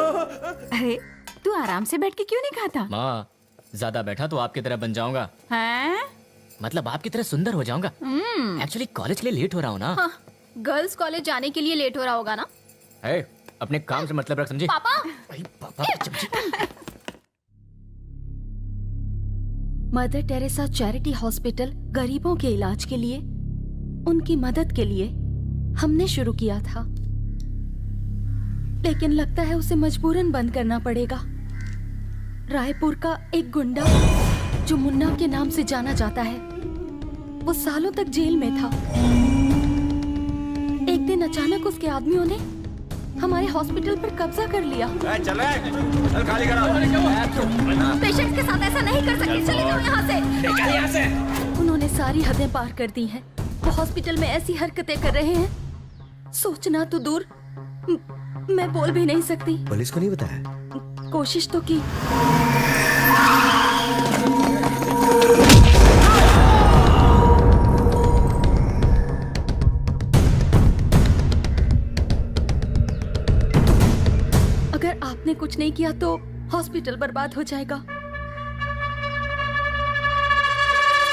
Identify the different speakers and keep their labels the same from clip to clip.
Speaker 1: अरे तू आराम से बैठ के क्यों नहीं खाता?
Speaker 2: माँ, ज्यादा बैठा तो आपकी तरह बन जाऊंगा।
Speaker 1: हैं?
Speaker 2: मतलब आपकी तरह सुंदर हो जाऊंगा। एक्चुअली कॉलेज के लिए लेट हो रहा हूँ ना।
Speaker 3: हाँ, गर्ल्स कॉलेज जाने के लिए लेट हो रहा होगा ना।
Speaker 2: है, अपने काम से मतलब रख, समझी?
Speaker 3: पापा
Speaker 2: पापा की चमची।
Speaker 4: मदर टेरेसा चैरिटी हॉस्पिटल गरीबों के इलाज के लिए, उनकी मदद के लिए हमने शुरू किया था, लेकिन लगता है उसे मजबूरन बंद करना पड़ेगा। रायपुर का एक गुंडा जो मुन्ना के नाम से जाना जाता है, वो सालों तक जेल में था। एक दिन अचानक उसके आदमियों ने हमारे हॉस्पिटल पर कब्जा कर लिया।
Speaker 5: चल खाली करो।
Speaker 3: पेशेंट्स के साथ ऐसा नहीं कर सकते, चले जाओ यहाँ से।
Speaker 5: निकल यहाँ से।
Speaker 4: उन्होंने सारी हदें पार कर दी हैं। वो हॉस्पिटल में ऐसी हरकतें कर रहे हैं, सोचना तो दूर, मैं बोल भी नहीं सकती।
Speaker 5: पुलिस को नहीं बताया?
Speaker 4: कोशिश तो की। अगर आपने कुछ नहीं किया तो हॉस्पिटल बर्बाद हो जाएगा।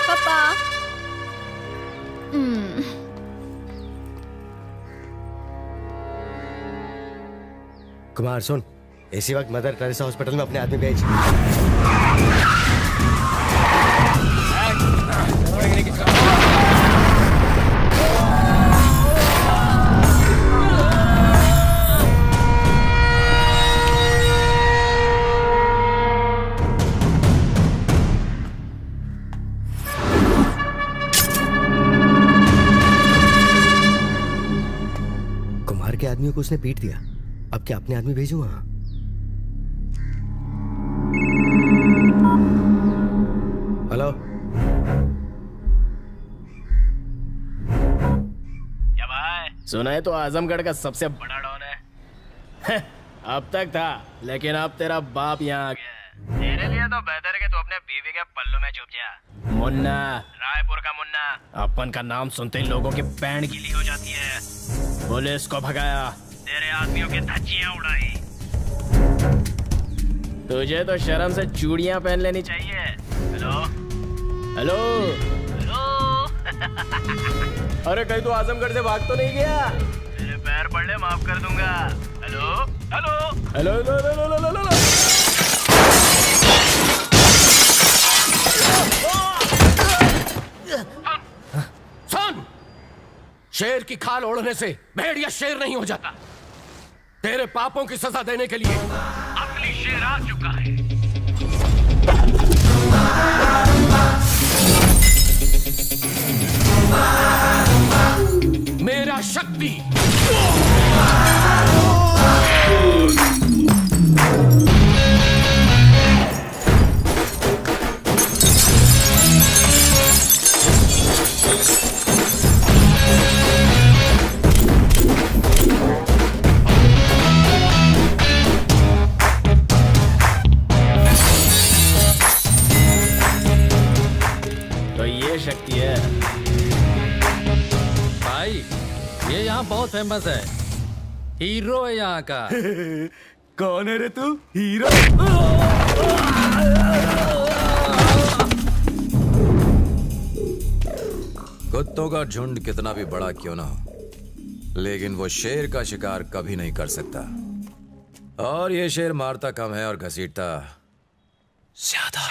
Speaker 3: पापा
Speaker 5: कुमार सुन, इसी वक्त मदर टेरेसा हॉस्पिटल में अपने आदमी भेज। कुमार के आदमियों को उसने पीट दिया, अब क्या अपने आदमी भेजूं वहां? हेलो,
Speaker 2: क्या भाई? सुना है तो आजमगढ़ का सबसे बड़ा डॉन है। अब तक था, लेकिन अब तेरा बाप यहाँ आ गया है। तेरे लिए तो बेहतर है कि तू अपने बीवी के पल्लू में छुप जा। मुन्ना, रायपुर का मुन्ना। अपन का नाम सुनते ही लोगों की बैंड गीली हो जाती है। पुलिस को भगाया, तेरे आदमियों की धज्जियां उड़ाई। तुझे तो शर्म से चूड़ियां पहन लेनी चाहिए। Hello hello hello. अरे कहीं तू आजमगढ़ से भाग तो नहीं गया? तेरे पैर पड़ ले, माफ कर दूंगा। Hello hello hello hello hello hello hello hello.
Speaker 6: सुन, शेर की खाल ओढ़ने से भेड़िया शेर नहीं हो जाता। तेरे पापों की सजा देने के लिए असली शेर आ चुका है। मेरा शक्ति।
Speaker 2: शक्ति है
Speaker 7: भाई, ये यहाँ बहुत फेमस है, हीरो है यहाँ का।
Speaker 5: कौन है रे तू? हीरो?
Speaker 8: कुत्तों का झुंड कितना भी बड़ा क्यों ना हो, लेकिन वो शेर का शिकार कभी नहीं कर सकता। और ये शेर मारता कम है और घसीटता ज्यादा।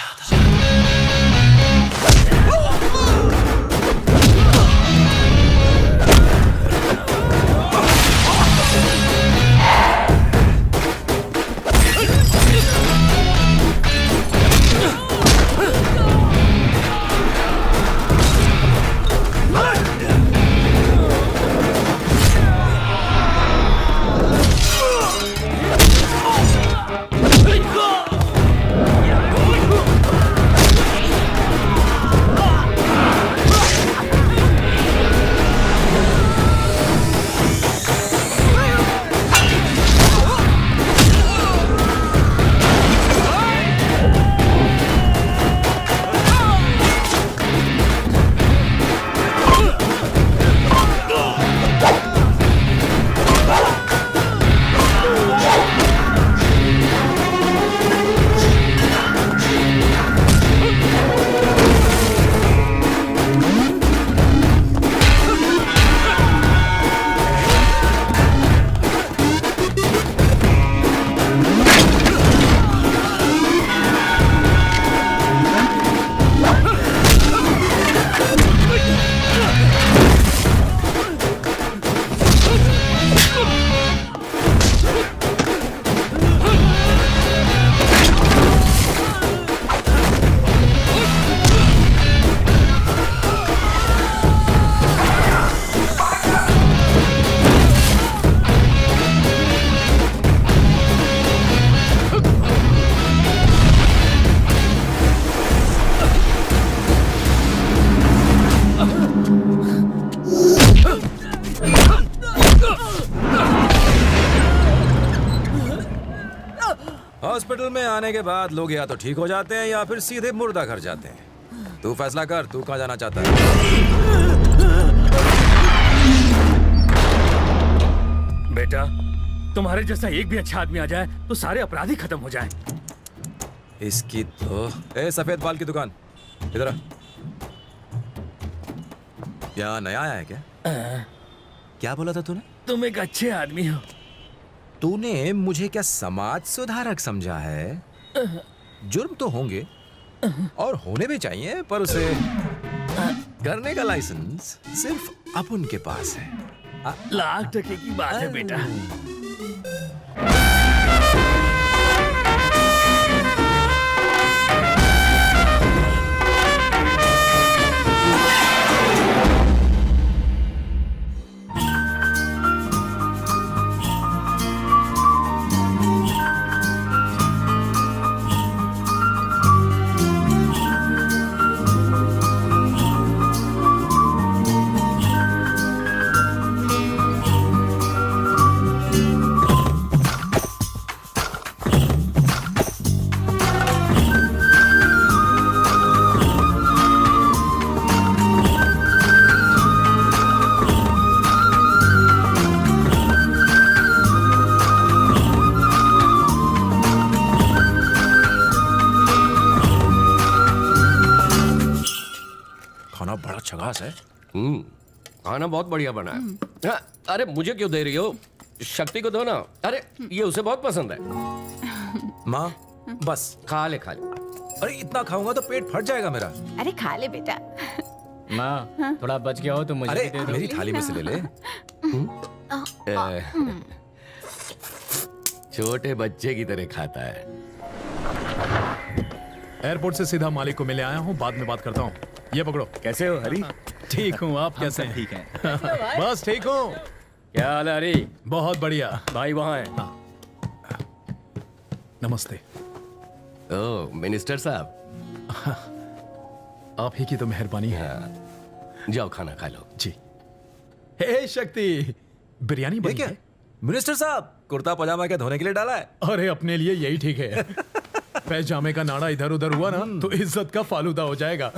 Speaker 8: हॉस्पिटल में आने के बाद लोग या तो ठीक हो जाते हैं या फिर सीधे मुर्दा घर जाते हैं। तू फैसला कर, तू कहाँ जाना चाहता है?
Speaker 9: बेटा, तुम्हारे जैसा एक भी अच्छा आदमी आ जाए तो सारे अपराधी खत्म हो जाएं।
Speaker 8: इसकी तो सफेद बाल की दुकान इधर आ। यहाँ नया आया है क्या? क्या बोला था तूने?
Speaker 9: तुम एक अच्छे आदमी हो।
Speaker 8: तूने मुझे क्या समाज सुधारक समझा है? जुर्म तो होंगे और होने भी चाहिए, पर उसे करने का लाइसेंस सिर्फ अपन के पास है।
Speaker 9: लाख टके की बात है बेटा।
Speaker 8: खाना बड़ा छगास है।
Speaker 6: खाना बहुत बढ़िया बना है। हाँ, अरे मुझे क्यों दे रही हो? शक्ति को दो ना। अरे ये उसे बहुत पसंद है।
Speaker 8: माँ बस
Speaker 6: खा ले खा ले।
Speaker 8: अरे इतना खाऊंगा तो पेट फट जाएगा मेरा।
Speaker 1: अरे खा ले बेटा।
Speaker 2: माँ थोड़ा बच गया हो तो मुझे
Speaker 8: अरे
Speaker 2: भी दे दो।
Speaker 8: मेरी थाली में से ले ले।
Speaker 6: छोटे बच्चे की तरह खाता है।
Speaker 10: एयरपोर्ट से सीधा मालिक को मिले आया हूँ, बाद में बात करता हूँ। ये पकड़ो।
Speaker 2: कैसे हो हरी?
Speaker 10: ठीक हूँ, आप कैसे हैं?
Speaker 2: ठीक है।
Speaker 10: बस ठीक हूँ।
Speaker 2: क्या हाल है हरी?
Speaker 10: बहुत बढ़िया।
Speaker 2: भाई वहाँ है।
Speaker 10: नमस्ते।
Speaker 6: ओह मिनिस्टर साहब,
Speaker 10: आप ही की तो मेहरबानी है।
Speaker 6: जाओ खाना खा लो।
Speaker 10: जी। हे शक्ति, बिरयानी बनी है?
Speaker 8: मिनिस्टर साहब, कुर्ता पजामा क्या धोने के लिए डाला है?
Speaker 10: अरे अपने लिए यही ठीक है। पैजामे का नाड़ा इधर उधर हुआ ना तो इज्जत का फालूदा हो जाएगा।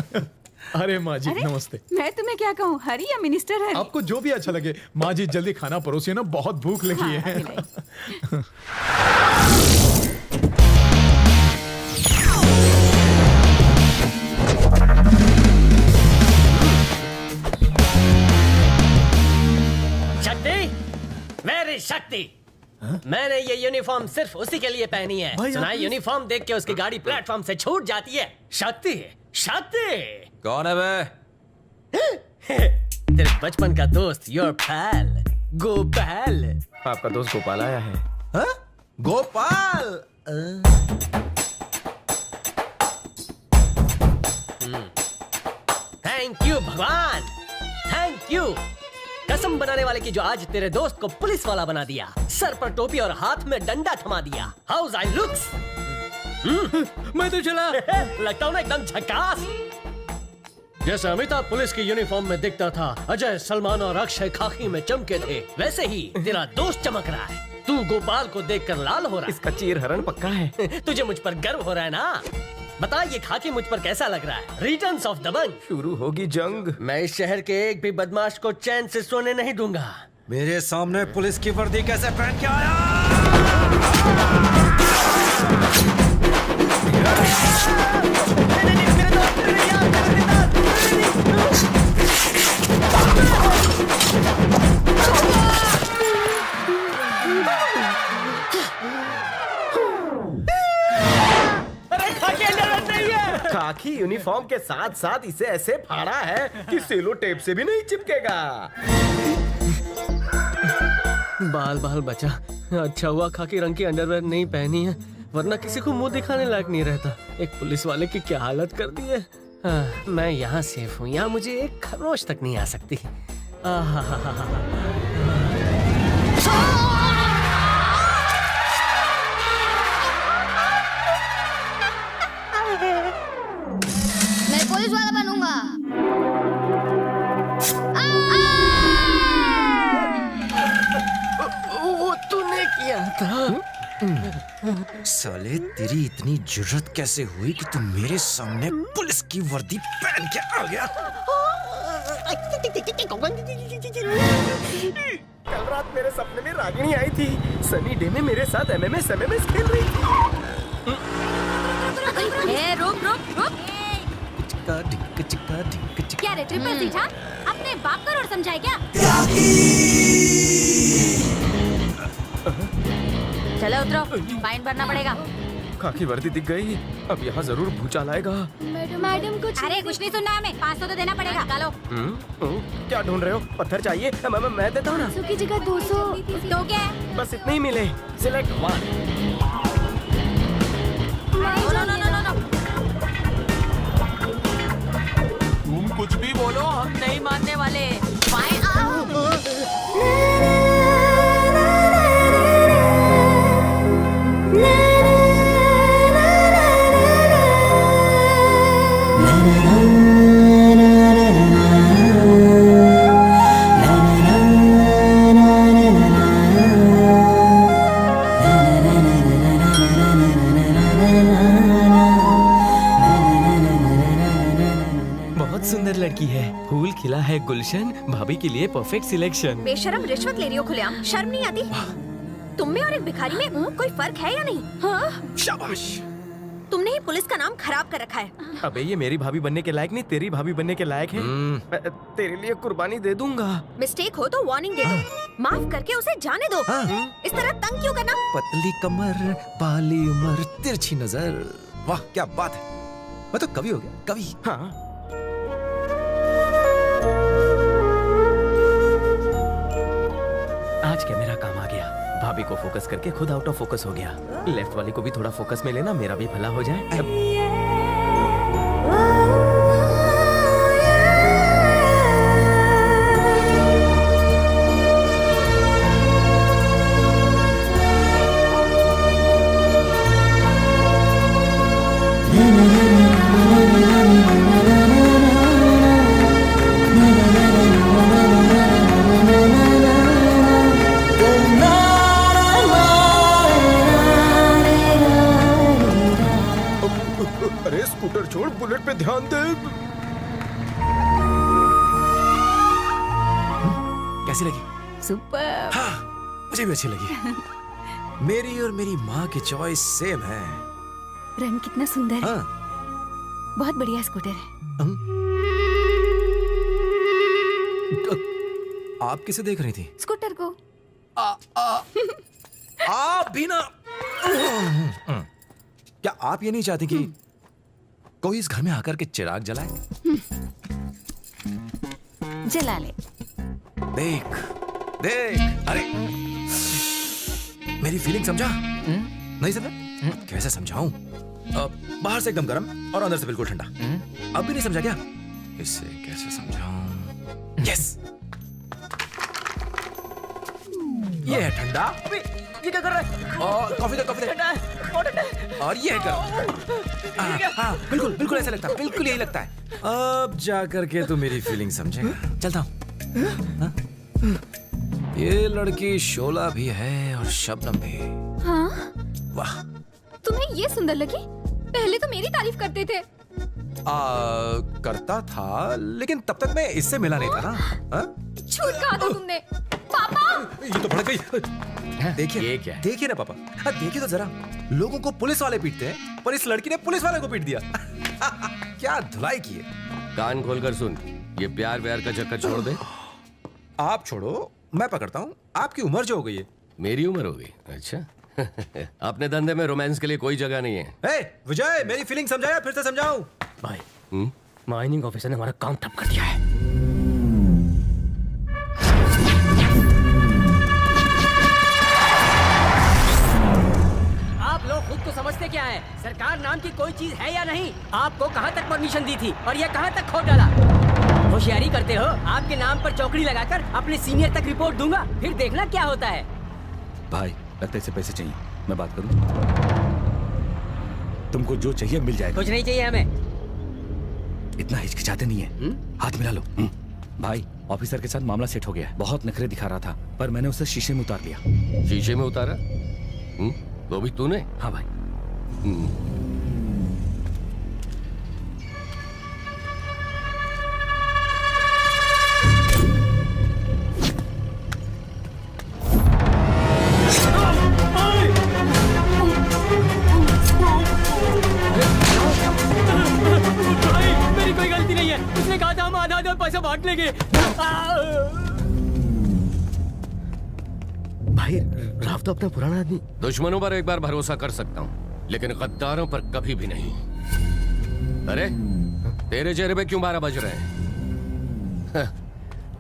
Speaker 10: अरे माँ जी
Speaker 1: अरे,
Speaker 10: नमस्ते।
Speaker 1: मैं तुम्हें क्या कहूँ, हरी या मिनिस्टर हरी?
Speaker 10: आपको जो भी अच्छा लगे। माँ जी जल्दी खाना परोसिए ना, बहुत भूख लगी है।
Speaker 11: शक्ति, मेरी शक्ति, मैंने ये यूनिफॉर्म सिर्फ उसी के लिए पहनी है। सुना है यूनिफॉर्म देख के उसकी गाड़ी प्लेटफॉर्म से छूट जाती है। शक्ति, शक्ति।
Speaker 8: कौन है बे?
Speaker 11: तेरे बचपन का दोस्त, योर पैल गोपाल।
Speaker 2: आपका दोस्त गोपाल आया है।
Speaker 8: हाँ? गोपाल।
Speaker 11: थैंक यू भगवान, थैंक यू। कसम बनाने वाले की जो आज तेरे दोस्त को पुलिस वाला बना दिया, सर पर टोपी और हाथ में डंडा थमा दिया। House I looks?
Speaker 6: मैं तो चला।
Speaker 11: लगता हूँ ना एकदम झकास।
Speaker 6: जैसे अमिताभ पुलिस की यूनिफॉर्म में दिखता था, अजय, सलमान और अक्षय खाकी में चमके थे,
Speaker 11: वैसे ही तेरा दोस्त चमक रहा है। तू गोपाल को देखकर लाल हो रहा
Speaker 2: इसका चीर हरण पक्का है।
Speaker 11: है। तुझे मुझ पर गर्व हो रहा है ना? बता ये खाकी मुझ पर कैसा लग रहा है? रिटर्न्स ऑफ दबंग।
Speaker 2: शुरू होगी जंग।
Speaker 11: मैं इस शहर के एक भी बदमाश को चैन से सोने नहीं दूंगा।
Speaker 8: मेरे सामने पुलिस की वर्दी कैसे पहन के आया?
Speaker 2: खाकी यूनिफॉर्म के साथ साथ इसे ऐसे फाड़ा है कि सेलो टेप से भी नहीं चिपकेगा।
Speaker 11: बाल बाल बचा। अच्छा हुआ खाकी रंग की अंडरवेयर नहीं पहनी है, वरना किसी को मुंह दिखाने लायक नहीं रहता। एक पुलिस वाले की क्या हालत कर दी है। मैं यहाँ सेफ हूँ, यहाँ मुझे एक खरोच तक नहीं आ सकती।
Speaker 3: मैं पुलिस वाला बनूंगा।
Speaker 11: वो तूने किया था।
Speaker 8: साले तेरी इतनी जुर्रत कैसे हुई कि तू मेरे सामने पुलिस की वर्दी पहन के आ गया?
Speaker 2: कल रात मेरे सपने में रागिनी आई थी। सनी डे में मेरे साथ एमएमएस खेल रही थी।
Speaker 3: रुक रुक रुक। क्या रे ट्रिपल सीट? हाँ? अपने बाप का रोड समझाए क्या? चलो उतरो, फाइन भरना पड़ेगा।
Speaker 2: खाकी वर्दी दिख गई। अब यहाँ जरूर भूचाल आएगा।
Speaker 3: मैडम कुछ अरे कुछ नहीं सुनना हमें। 500 तो देना पड़ेगा। निकालो।
Speaker 2: क्या ढूंढ रहे हो? पत्थर चाहिए? मैं देता हूँ ना।
Speaker 3: 200 की जगह 200 तो क्या है?
Speaker 2: बस इतने ही मिले। सिलेक्ट 1।
Speaker 3: नो।
Speaker 2: तुम कुछ भी बोलो, हम नहीं मानने वाले।
Speaker 11: बहुत सुंदर लड़की है। फूल खिला है गुलशन, भाभी के लिए परफेक्ट सिलेक्शन।
Speaker 3: बेशरम रिश्वत ले रही हो खुलेआम। शर्म नहीं आती? तुम में और एक भिखारी में कोई फर्क है या नहीं? हाँ?
Speaker 8: शाबाश।
Speaker 3: तुमने ही पुलिस का नाम खराब कर रखा है।
Speaker 2: अबे ये मेरी भाभी बनने के लायक नहीं, तेरी भाभी बनने के लायक है। तेरे लिए कुर्बानी दे दूंगा।
Speaker 3: मिस्टेक हो तो वार्निंग दे दो। माफ करके उसे जाने दो। इस तरह तंग क्यों करना?
Speaker 8: पतली कमर, पाली उम्र, तिरछी नजर। वाह क्या बात है। मैं तो कवि हो गया, कवि।
Speaker 2: हाँ।
Speaker 11: आज क्या मेरा काम आ गया। भाभी को फोकस करके खुद आउट ऑफ फोकस हो गया। लेफ्ट वाली को भी थोड़ा फोकस में लेना, मेरा भी भला हो जाए।
Speaker 2: अरे स्कूटर छोड़, बुलेट पे ध्यान दे।
Speaker 8: कैसी लगी?
Speaker 1: सुपर।
Speaker 8: हाँ, मुझे भी अच्छी लगी। मेरी और मेरी माँ की चॉइस सेम है।
Speaker 1: रंग कितना सुंदर है।
Speaker 8: हाँ।
Speaker 1: बहुत बढ़िया स्कूटर है।
Speaker 8: आप किसे देख रही थी?
Speaker 1: स्कूटर को।
Speaker 8: आप भी ना। क्या आप ये नहीं चाहती कि कोई इस घर में आकर के चिराग जलाए?
Speaker 1: जला ले।
Speaker 8: देख देख। अरे मेरी फीलिंग समझा? नहीं समझा? कैसे समझाऊं? बाहर से एकदम गर्म और अंदर से बिल्कुल ठंडा। अब भी नहीं समझा क्या? इसे कैसे समझाऊं? यस, ये है ठंडा।
Speaker 11: ये क्या कर रहा है?
Speaker 8: और कॉफी दे। और ये है गर्म। हाँ, बिल्कुल बिल्कुल ऐसा लगता है, बिल्कुल यही लगता है। अब जाकर के तू मेरी फीलिंग समझेगा। चलता हूँ। ये लड़की शोला भी है और शबनम भी।
Speaker 3: हाँ?
Speaker 8: वाह।
Speaker 3: तुम्हें ये सुंदर लगी? पहले तो मेरी तारीफ करते थे।
Speaker 8: करता था, लेकिन तब तक मैं इससे मिला नहीं था ना।
Speaker 3: झूठ कहा था तुमने। पापा!
Speaker 8: ये तो भड़क गई। देखिए, ये क्या है? देखिए ना पापा, देखिए तो जरा। लोगों को पुलिस वाले पीटते हैं, पर इस लड़की ने पुलिस वाले को पीट दिया। क्या धुलाई की है।
Speaker 6: कान खोलकर सुन, ये प्यार व्यार का चक्कर छोड़ दे।
Speaker 8: आप छोड़ो, मैं पकड़ता हूँ। आपकी उम्र जो हो गई है।
Speaker 6: मेरी उम्र हो गई? अच्छा। अपने धंधे में रोमांस के लिए कोई जगह नहीं है।
Speaker 8: विजय, मेरी फीलिंग समझाया, फिर से समझाऊं?
Speaker 11: भाई, माइनिंग ऑफिसर ने हमारा काम ठप कर दिया है।
Speaker 12: आप लोग खुद को समझते क्या है? सरकार नाम की कोई चीज है या नहीं? आपको कहाँ तक परमिशन दी थी और ये कहाँ तक खोद डाला? होशियारी करते हो? आपके नाम पर चौकड़ी लगाकर अपने सीनियर तक रिपोर्ट दूंगा, फिर देखना क्या होता है।
Speaker 9: भाई, लगता है इसे पैसे चाहिए। मैं बात करूं? तुमको जो चाहिए मिल जाएगा।
Speaker 12: कुछ नहीं चाहिए हमें।
Speaker 9: इतना हिचकिचाते नहीं है। हाथ मिला लो। भाई, ऑफिसर के साथ मामला सेट हो गया। बहुत नखरे दिखा रहा था, पर मैंने उसे शीशे में उतार लिया।
Speaker 6: शीशे में उतारा? वो भी तूने?
Speaker 11: हाँ भाई।
Speaker 12: मेरी कोई गलती नहीं है, उसने कहा था हम आधा आधा पैसा बांट लेंगे।
Speaker 11: भाई राव तो अपना पुराना आदमी।
Speaker 6: दुश्मनों पर एक बार भरोसा कर सकता हूँ, लेकिन गद्दारों पर कभी भी नहीं। अरे तेरे चेहरे पे क्यों 12 बज रहे हैं?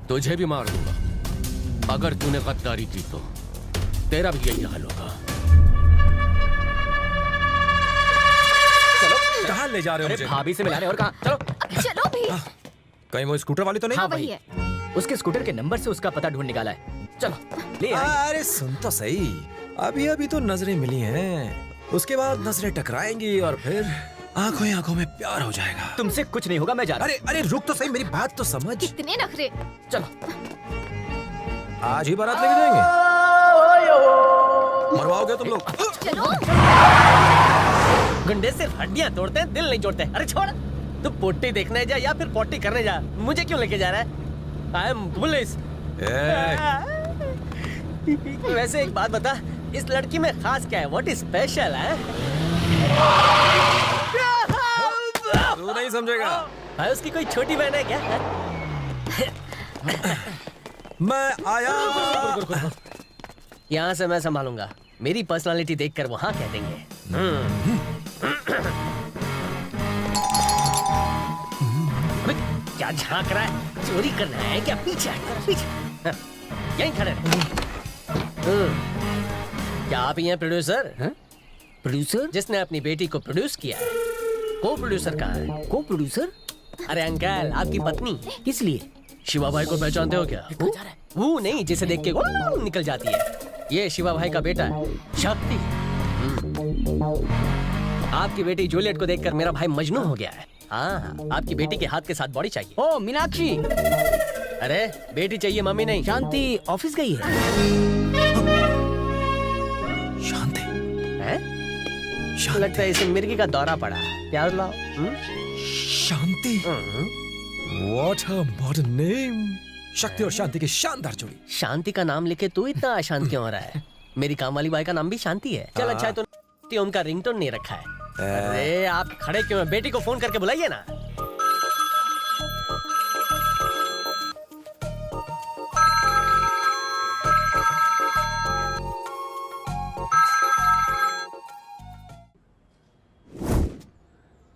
Speaker 6: तुझे भी मार दूंगा अगर तूने गद्दारी की तो। तेरा भी यही हाल होगा।
Speaker 8: कहाँ ले जा रहे हो मुझे?
Speaker 11: भाभी से मिला रहे और कहाँ? चलो
Speaker 3: चलो भी।
Speaker 8: कहीं वो स्कूटर वाली तो नहीं?
Speaker 3: हाँ वही है।
Speaker 11: उसके स्कूटर के नंबर से उसका पता ढूंढ निकाला है। चलो ले आए।
Speaker 8: अरे सुन तो सही, अभी अभी तो नजरें मिली हैं, उसके बाद नजरें टकराएंगी और फिर आंखों ही आंखों में प्यार हो जाएगा।
Speaker 11: तुमसे कुछ नहीं होगा, मैं जा रहा हूं।
Speaker 8: अरे अरे रुक तो सही, मेरी बात तो समझ।
Speaker 3: कितने नखरे।
Speaker 11: चलो
Speaker 8: आज ही बारात लेके जाएंगे। मरवाओगे तुम लोग?
Speaker 3: चलो।
Speaker 11: गुंडे सिर्फ हड्डियां तोड़ते हैं, दिल नहीं जोड़ते। अरे छोड़, तू पोटी देखने जा या फिर पोटी करने जा, मुझे क्यों लेके जा रहा है? I am police. वैसे एक बात बता, इस लड़की में खास क्या है? व्हाट इज स्पेशल है?
Speaker 8: तू नहीं समझेगा।
Speaker 11: भाई उसकी कोई छोटी बहन है क्या?
Speaker 8: मैं आया।
Speaker 11: यहाँ से मैं संभालूंगा। मेरी पर्सनालिटी देखकर वो हाँ कह देंगे। अबे क्या झांक रहा है? चोरी करना है क्या? पीछे पीछे यहीं खड़े रहे। क्या आप ही हैं प्रोड्यूसर? प्रोड्यूसर जिसने अपनी बेटी को प्रोड्यूस किया है। को प्रोड्यूसर कहाँ है? को प्रोड्यूसर? अरे अंकल, आपकी पत्नी। किस लिए? शिवा भाई को पहचानते हो क्या? वो नहीं जिसे देख के वो निकल जाती है। ये शिवा भाई का बेटा है, शक्ति। आपकी बेटी जूलियट को देखकर मेरा भाई मजनू हो गया है। हाँ, आपकी बेटी के हाथ के साथ बॉडी चाहिए।
Speaker 12: ओ मीनाक्षी।
Speaker 11: अरे बेटी चाहिए, मम्मी नहीं।
Speaker 12: शांति ऑफिस गई है।
Speaker 8: शांति
Speaker 11: है? लगता है इसे मिर्गी का दौरा पड़ा। प्यार लाओ।
Speaker 8: शांति। What a modern name. शक्ति और शांति की शानदार जोड़ी।
Speaker 11: शांति का नाम लेके तू इतना अशांत क्यों हो रहा है? मेरी काम वाली बाई का नाम भी शांति है। चल अच्छा है तो उनका रिंगटोन नहीं रखा है। अरे आप खड़े क्यों हैं? बेटी को फोन करके बुलाइए ना।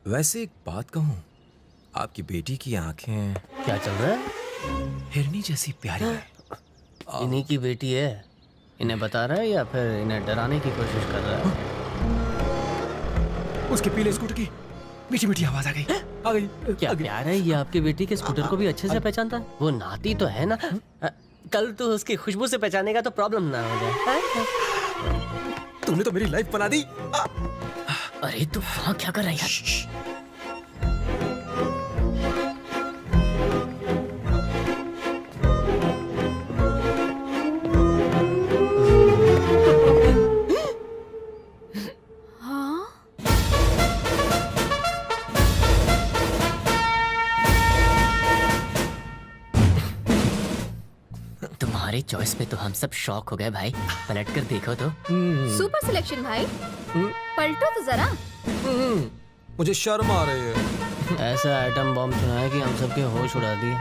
Speaker 8: वैसे एक बात कहूँ, आपकी बेटी की आंखें
Speaker 11: क्या चल रहा है?
Speaker 8: हिरनी जैसी प्यारी है।
Speaker 11: इन्हीं की बेटी है। इन्हें बता रहा है या फिर इन्हें डराने की कोशिश कर रहा है?
Speaker 8: उसके पीले स्कूटर की मीठी मीठी आवाज आ गई।
Speaker 11: क्या प्यार है? ये आपकी बेटी के स्कूटर को भी अच्छे से पहचानता है। वो नाती तो है ना। कल तो उसकी खुशबू से पहचानेगा तो प्रॉब्लम ना हो जाए।
Speaker 8: तूने तो मेरी लाइफ बना दी।
Speaker 11: अरे तू वहाँ क्या कर रहा है? तुम्हारी चॉइस पे तो हम सब शॉक हो गए भाई। पलट कर देखो तो।
Speaker 3: सुपर सिलेक्शन भाई। पलटो तो जरा।
Speaker 8: मुझे शर्म आ रही है।
Speaker 11: ऐसा आइटम बॉम्ब सुनाया कि हम सबके होश उड़ा दिए।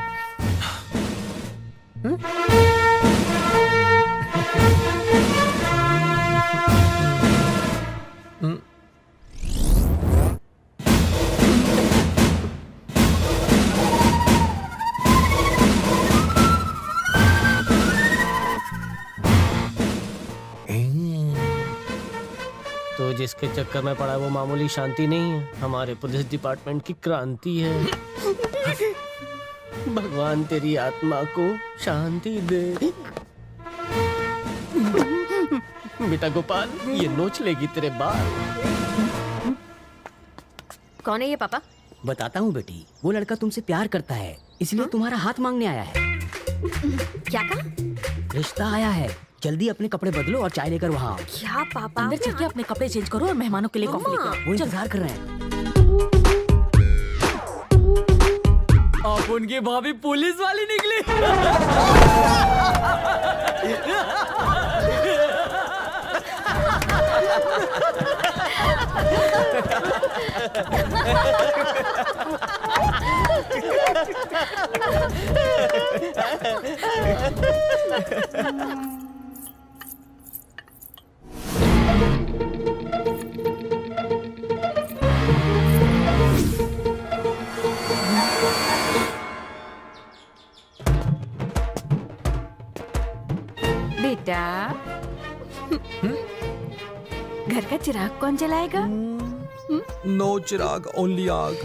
Speaker 11: तो जिसके चक्कर में पड़ा वो मामूली शांति नहीं है, हमारे पुलिस डिपार्टमेंट की क्रांति है। भगवान तेरी आत्मा को शांति दे। बेटा गोपाल, ये नोच लेगी तेरे बाल।
Speaker 3: कौन है ये पापा?
Speaker 12: बताता हूँ बेटी, वो लड़का तुमसे प्यार करता है, इसलिए तुम्हारा हाथ मांगने आया है।
Speaker 3: क्या कहा?
Speaker 12: रिश्ता आया है, जल्दी अपने कपड़े बदलो और चाय लेकर वहाँ आओ।
Speaker 3: क्या पापा?
Speaker 1: अंदर चल के अपने कपड़े चेंज करो और मेहमानों के लिए कॉफी लेकर आओ।
Speaker 12: वो इंतजार कर रहे हैं। आप उनकी भाभी पुलिस वाली निकली।
Speaker 1: बेटा, घर का चिराग कौन जलाएगा?
Speaker 8: नो चिराग, ओनली आग।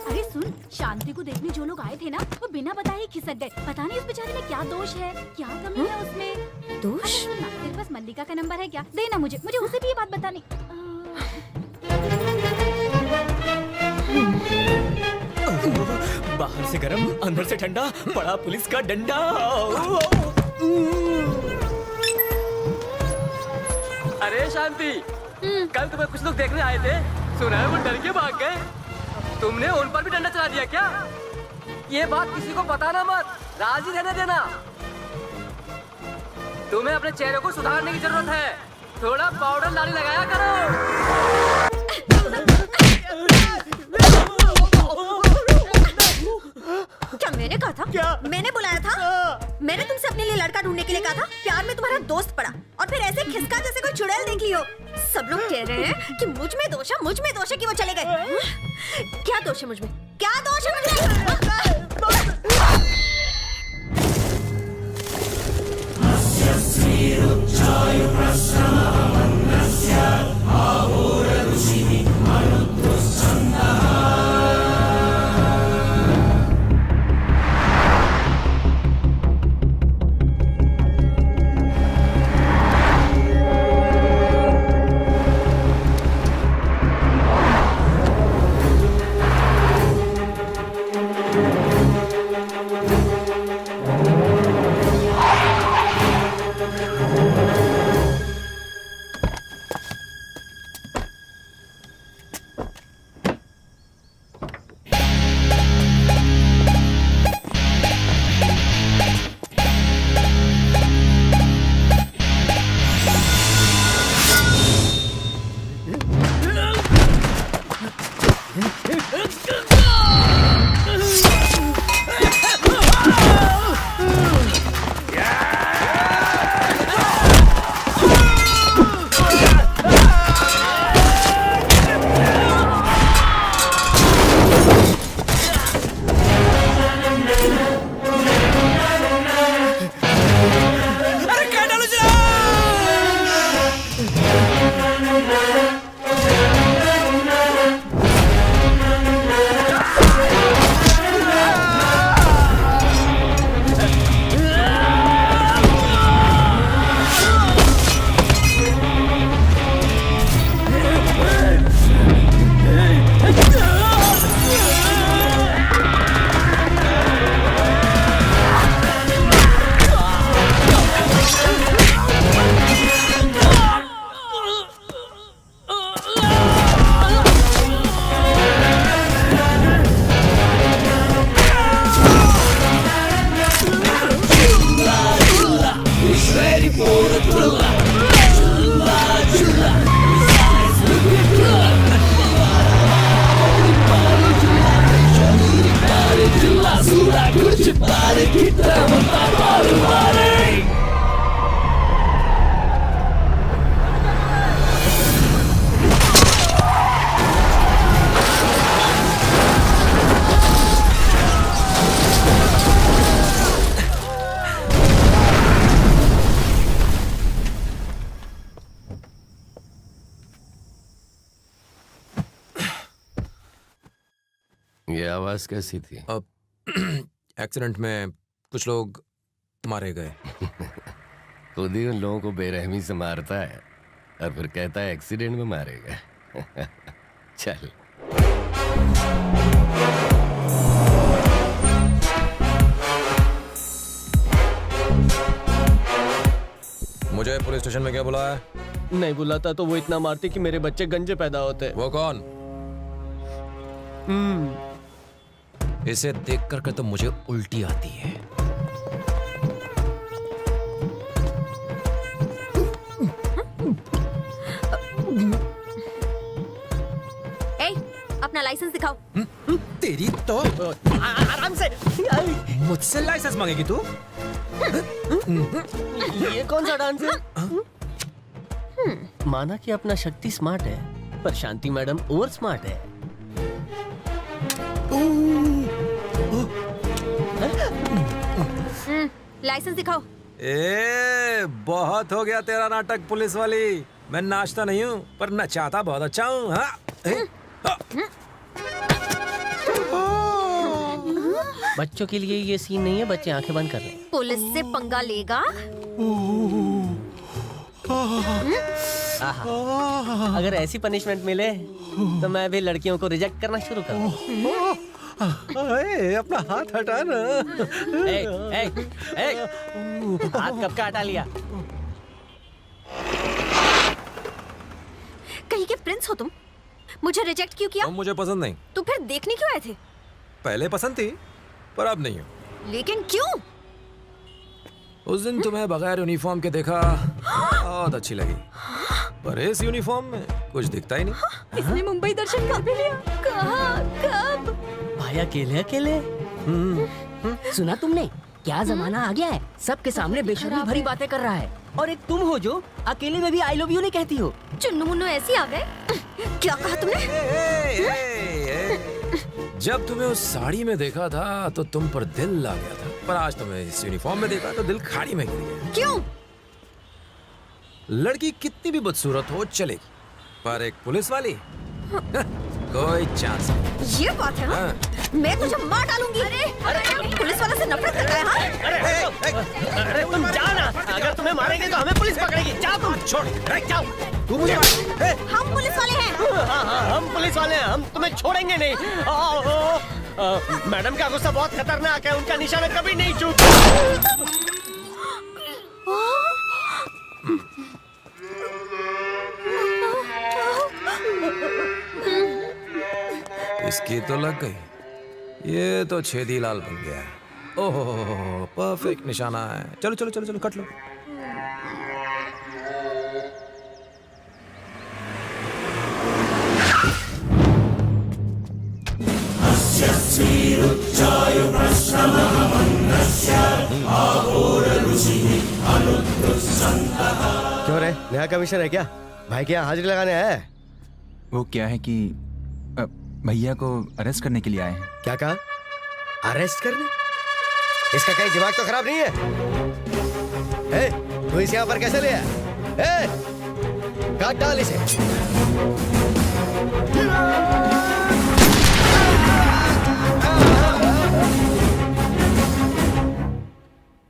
Speaker 1: अरे सुन, शांति को देखने जो लोग आए थे ना, वो बिना बताए ही खिसक गए। पता नहीं उस बेचारे में क्या दोष है, क्या कमी है उसमें। दोष? तेरे पास मल्लिका का नंबर है क्या? देना मुझे उसे भी ये बात बतानी।
Speaker 11: बाहर से गरम, अंदर से ठंडा, बड़ा पुलिस का डंडा। अरे शांति, कल तुम्हें कुछ लोग देखने आए थे, सुना है वो डर के भाग गए। तुमने उन पर भी डंडा चला दिया क्या? ये बात किसी को बताना मत, राजी रहने देना। तुम्हें अपने चेहरे को सुधारने की जरूरत है, थोड़ा पाउडर लाली लगाया करो।
Speaker 3: क्या मैंने कहा था? क्या मैंने बुलाया था? मैंने तुमसे अपने लिए लड़का ढूंढने के लिए कहा था। प्यार में तुम्हारा दोस्त पड़ा और फिर ऐसे खिसका जैसे कोई चुड़ैल देख ली हो। सब लोग कह रहे हैं कि मुझ में दोष है कि वो चले गए। क्या दोष है मुझ में? क्या दोष है मुझ में?
Speaker 6: ये आवाज कैसी थी?
Speaker 8: एक्सीडेंट में कुछ लोग मारे गए।
Speaker 6: खुद ही उन लोगों को बेरहमी से मारता है और फिर कहता है एक्सीडेंट में मारे गए। चल।
Speaker 8: मुझे पुलिस स्टेशन में क्या बुलाया?
Speaker 11: नहीं बुलाता तो वो इतना मारती कि मेरे बच्चे गंजे पैदा होते।
Speaker 8: वो कौन? इसे देख कर तो मुझे उल्टी आती है।
Speaker 3: ए, अपना लाइसेंस दिखाओ।
Speaker 5: तेरी तो
Speaker 11: आराम से।
Speaker 5: मुझसे लाइसेंस मांगेगी तू?
Speaker 11: ये कौन सा डांस है? माना कि अपना शक्ति स्मार्ट है, पर शांति मैडम ओवर स्मार्ट है।
Speaker 3: लाइसेंस दिखाओ।
Speaker 8: बहुत हो गया तेरा नाटक पुलिस वाली। मैं नाचता नहीं हूँ पर नचाता बहुत अच्छा हूँ।
Speaker 11: बच्चों के लिए ये सीन नहीं है, बच्चे आंखें बंद कर लें।
Speaker 3: पुलिस से पंगा लेगा?
Speaker 11: अगर ऐसी पनिशमेंट मिले तो मैं भी लड़कियों को रिजेक्ट करना शुरू कर दूं।
Speaker 5: अपना हाथ हटा ना।
Speaker 11: हाथ कब का हटा लिया?
Speaker 3: कहीं के प्रिंस हो तुम? मुझे रिजेक्ट क्यों किया?
Speaker 8: तुम मुझे पसंद नहीं।
Speaker 3: तो फिर देखने क्यों आए थे?
Speaker 8: पहले पसंद थी पर अब नहीं हो।
Speaker 3: लेकिन क्यों?
Speaker 8: उस दिन तुम्हें बगैर यूनिफॉर्म के देखा, बहुत अच्छी लगी, पर इस यूनिफॉर्म में कुछ दिखता ही नहीं।
Speaker 3: इसने मुंबई दर्शन कर भी लिया। कहाँ? कब?
Speaker 11: भाई अकेले अकेले?
Speaker 12: सुना तुमने? क्या जमाना आ गया है, सबके सामने बेशर्मी भरी बातें कर रहा है। और एक तुम हो जो अकेले में भी आई लव यू नहीं कहती हो।
Speaker 3: चुन्नू मुन्नू ऐसे आ गए। क्या कहा तुमने?
Speaker 8: जब तुम्हें उस साड़ी में देखा था तो तुम पर दिल ला गया था, पर आज तुम्हें इस यूनिफॉर्म में देखा तो दिल खाड़ी में गिर गया।
Speaker 3: क्यों?
Speaker 8: लड़की कितनी भी बदसूरत हो चलेगी, पर एक पुलिस वाली कोई चांस नहीं।
Speaker 3: ये बात है ना? मैं तुझे मार डालूंगी। अरे पुलिस वाले से नफरत करता है हाँ?
Speaker 11: अरे तुम जाओ ना, अगर तुम्हें मारेंगे तो हमें पुलिस पकड़ेगी। जाओ तुम, छोड़ जाओ।
Speaker 5: तू मुझे
Speaker 3: हम पुलिस वाले हैं।
Speaker 11: हाँ, हम पुलिस वाले हैं, हम तुम्हें छोड़ेंगे नहीं। मैडम का गुस्सा बहुत खतरनाक है, उनका निशाना कभी नहीं चूकता।
Speaker 8: इसकी तो लग गई, ये तो छेदी लाल बन गया। ओहो परफेक्ट निशाना है। चलो चलो चलो चलो कट लो।
Speaker 5: क्यों रे, नया कमीशन है क्या? भाई के यहाँ हाजिरी लगाने आया है?
Speaker 13: वो क्या है कि भैया को अरेस्ट करने के लिए आए हैं।
Speaker 5: क्या कहा? अरेस्ट करने? इसका कहीं दिमाग तो खराब नहीं है? तू इस यहाँ पर कैसे ले आया? काट डाल इसे।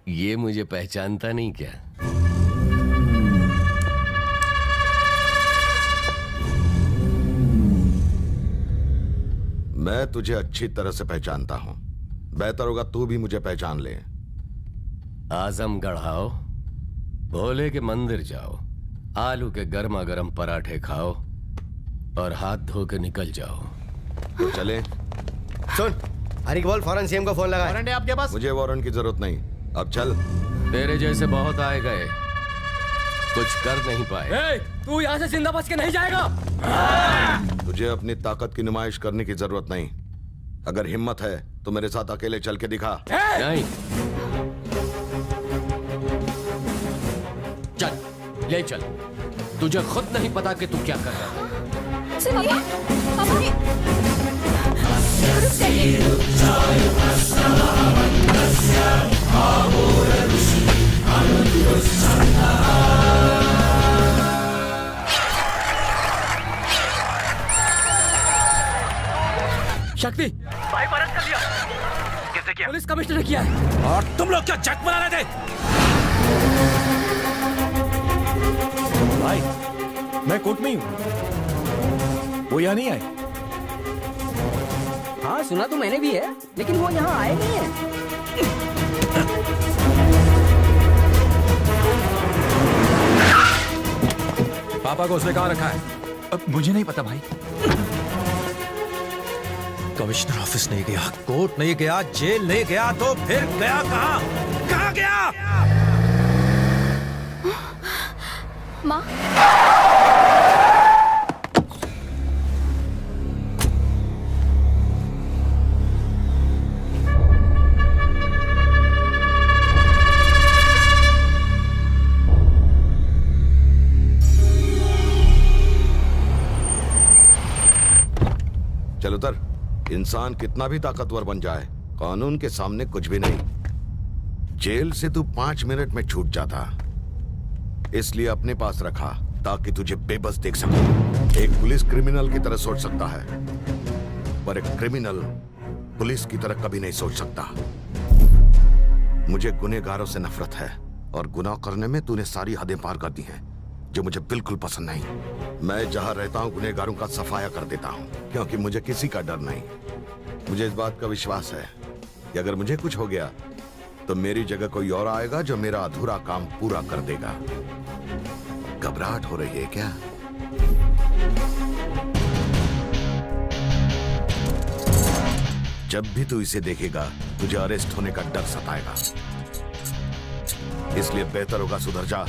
Speaker 6: ये मुझे पहचानता नहीं क्या?
Speaker 14: मैं तुझे अच्छी तरह से पहचानता हूं। बेहतर होगा तू भी मुझे पहचान ले।
Speaker 6: आजमगढ़ आओ, भोले के मंदिर जाओ, आलू के गर्मा गर्म पराठे खाओ और हाथ धो के निकल जाओ।
Speaker 14: तो चले।
Speaker 5: सुन, हरी बोल फौरन सीएम को फोन लगा।
Speaker 2: वारंट है आपके पास?
Speaker 14: मुझे वारंट की जरूरत नहीं, अब चल।
Speaker 6: तेरे जैसे बहुत आए गए, कुछ कर नहीं पाए।
Speaker 11: तू यहाँ से जिंदा बच के नहीं जाएगा।
Speaker 14: तुझे अपनी ताकत की नुमाइश करने की जरूरत नहीं। अगर हिम्मत है तो मेरे साथ अकेले चल के दिखा।
Speaker 6: नहीं, चल ले चल। तुझे खुद नहीं पता कि तू क्या कर रहा है।
Speaker 3: सुनिए, पापा।
Speaker 11: शक्ति भाई को अरेस्ट कर लिया। किसने किया? पुलिस कमिश्नर ने किया है।
Speaker 8: और तुम लोग क्या जट बना रहे थे?
Speaker 13: भाई मैं कोर्ट में ही हूँ, वो यहाँ नहीं आए।
Speaker 12: हाँ सुना तो मैंने भी है, लेकिन वो यहाँ आए नहीं है।
Speaker 8: पापा को उसने कहाँ रखा है?
Speaker 13: अब मुझे नहीं पता भाई।
Speaker 8: कमिश्नर ऑफिस नहीं गया, कोर्ट नहीं गया, जेल नहीं गया, तो फिर गया कहाँ? कहाँ गया?
Speaker 4: माँ,
Speaker 14: चल उतर। इंसान कितना भी ताकतवर बन जाए, कानून के सामने कुछ भी नहीं। जेल से तू 5 मिनट में छूट जाता, इसलिए अपने पास रखा ताकि तुझे बेबस देख सकूं। एक पुलिस क्रिमिनल की तरह सोच सकता है, पर एक क्रिमिनल पुलिस की तरह कभी नहीं सोच सकता। मुझे गुनहगारों से नफरत है, और गुनाह करने में तूने सारी हदें पार कर दी हैं, जो मुझे बिल्कुल पसंद नहीं। मैं जहां रहता हूं गुनहगारों का सफाया कर देता हूं, क्योंकि मुझे किसी का डर नहीं। मुझे इस बात का विश्वास है कि अगर मुझे कुछ हो गया तो मेरी जगह कोई और आएगा जो मेरा अधूरा काम पूरा कर देगा। घबराहट हो रही है क्या? जब भी तू इसे देखेगा तुझे अरेस्ट होने का डर सताएगा, इसलिए बेहतर होगा सुधर जा।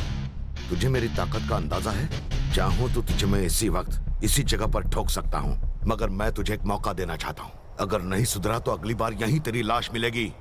Speaker 14: तुझे मेरी ताकत का अंदाजा है? चाहूं तो तुझे मैं इसी वक्त इसी जगह पर ठोक सकता हूं, मगर मैं तुझे एक मौका देना चाहता हूं। अगर नहीं सुधरा तो अगली बार यहीं तेरी लाश मिलेगी।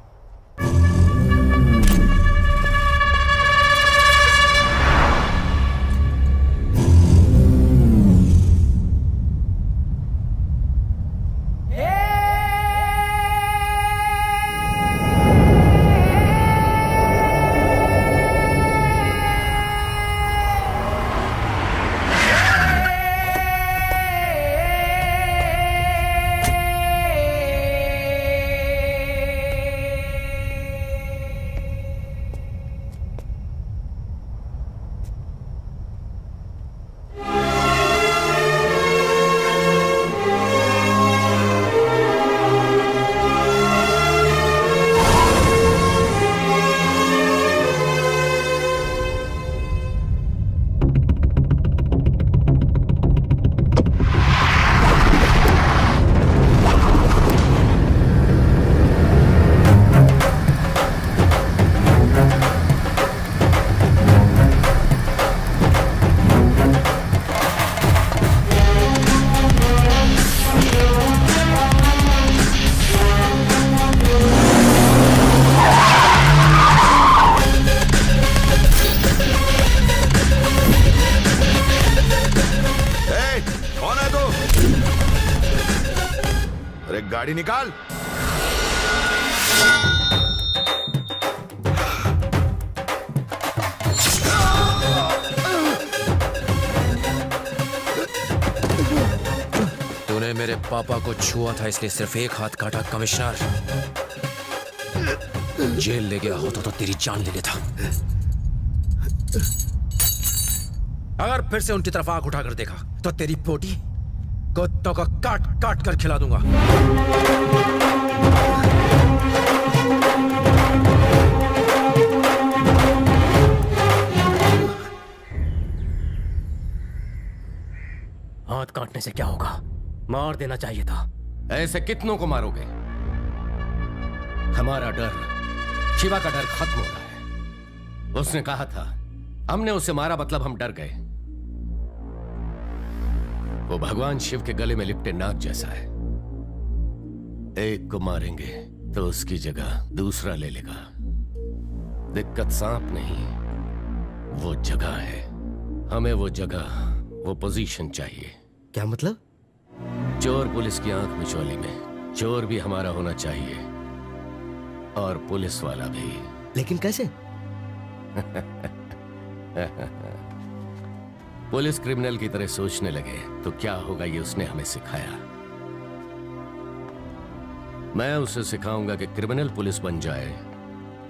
Speaker 14: गाड़ी निकाल।
Speaker 8: तूने मेरे पापा को छुआ था इसलिए सिर्फ एक हाथ काटा कमिश्नर। जेल ले गया होता तो तेरी जान ले लेता। अगर फिर से उनकी तरफ आंख उठाकर देखा तो तेरी पोटी कुत्तों को काट काट कर खिला दूंगा।
Speaker 6: हाथ काटने से क्या होगा? मार देना चाहिए था। ऐसे कितनों को मारोगे? हमारा डर, शिवा का डर खत्म हो रहा है। उसने कहा था, हमने उसे मारा मतलब हम डर गए। वो भगवान शिव के गले में लिपटे नाग जैसा है। एक को मारेंगे तो उसकी जगह दूसरा ले लेगा। दिक्कत सांप नहीं, वो जगह है। हमें वो जगह, वो पोजीशन चाहिए।
Speaker 5: क्या मतलब?
Speaker 6: चोर पुलिस की आंख मिचौली में चोर भी हमारा होना चाहिए, और पुलिस वाला भी।
Speaker 5: लेकिन कैसे?
Speaker 6: पुलिस क्रिमिनल की तरह सोचने लगे तो क्या होगा, ये उसने हमें सिखाया। मैं उसे सिखाऊंगा कि क्रिमिनल पुलिस बन जाए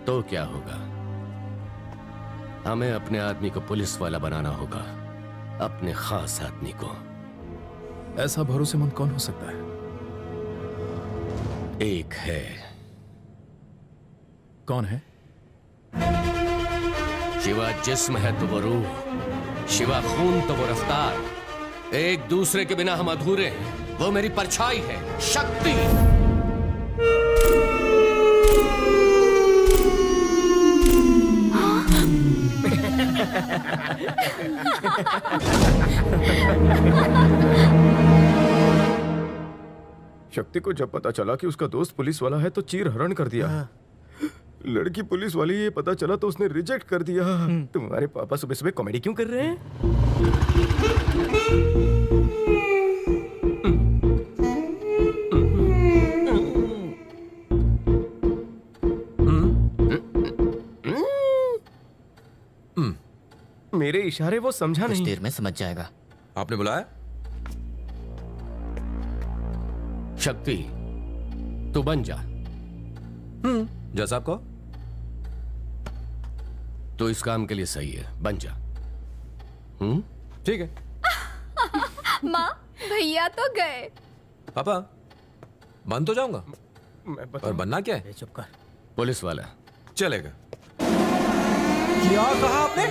Speaker 6: तो क्या होगा। हमें अपने आदमी को पुलिस वाला बनाना होगा, अपने खास आदमी को।
Speaker 10: ऐसा भरोसेमंद कौन हो सकता है?
Speaker 6: एक है।
Speaker 10: कौन है?
Speaker 6: शिवा जिस्म है तो वो रूह। शिवा खून तो वो रफ्तार, एक दूसरे के बिना हम अधूरे हैं। वो मेरी परछाई है, शक्ति।
Speaker 10: शक्ति को जब पता चला कि उसका दोस्त पुलिस वाला है तो चीर हरण कर दिया। लड़की पुलिस वाली ये पता चला तो उसने रिजेक्ट कर दिया। तुम्हारे पापा सुबह सुबह कॉमेडी क्यों कर रहे हैं? मेरे इशारे वो समझा नहीं।
Speaker 15: देर में समझ जाएगा।
Speaker 8: आपने बुलाया?
Speaker 6: शक्ति, तू बन जा।
Speaker 8: जैसा आपको।
Speaker 6: तो इस काम के लिए सही है, बन जा।
Speaker 8: ठीक है।
Speaker 4: माँ, भैया तो गए।
Speaker 8: पापा, बन तो जाऊंगा, और बनना क्या है?
Speaker 15: चुप कर।
Speaker 6: पुलिस वाला
Speaker 8: चलेगा।
Speaker 16: क्या कहा आपने?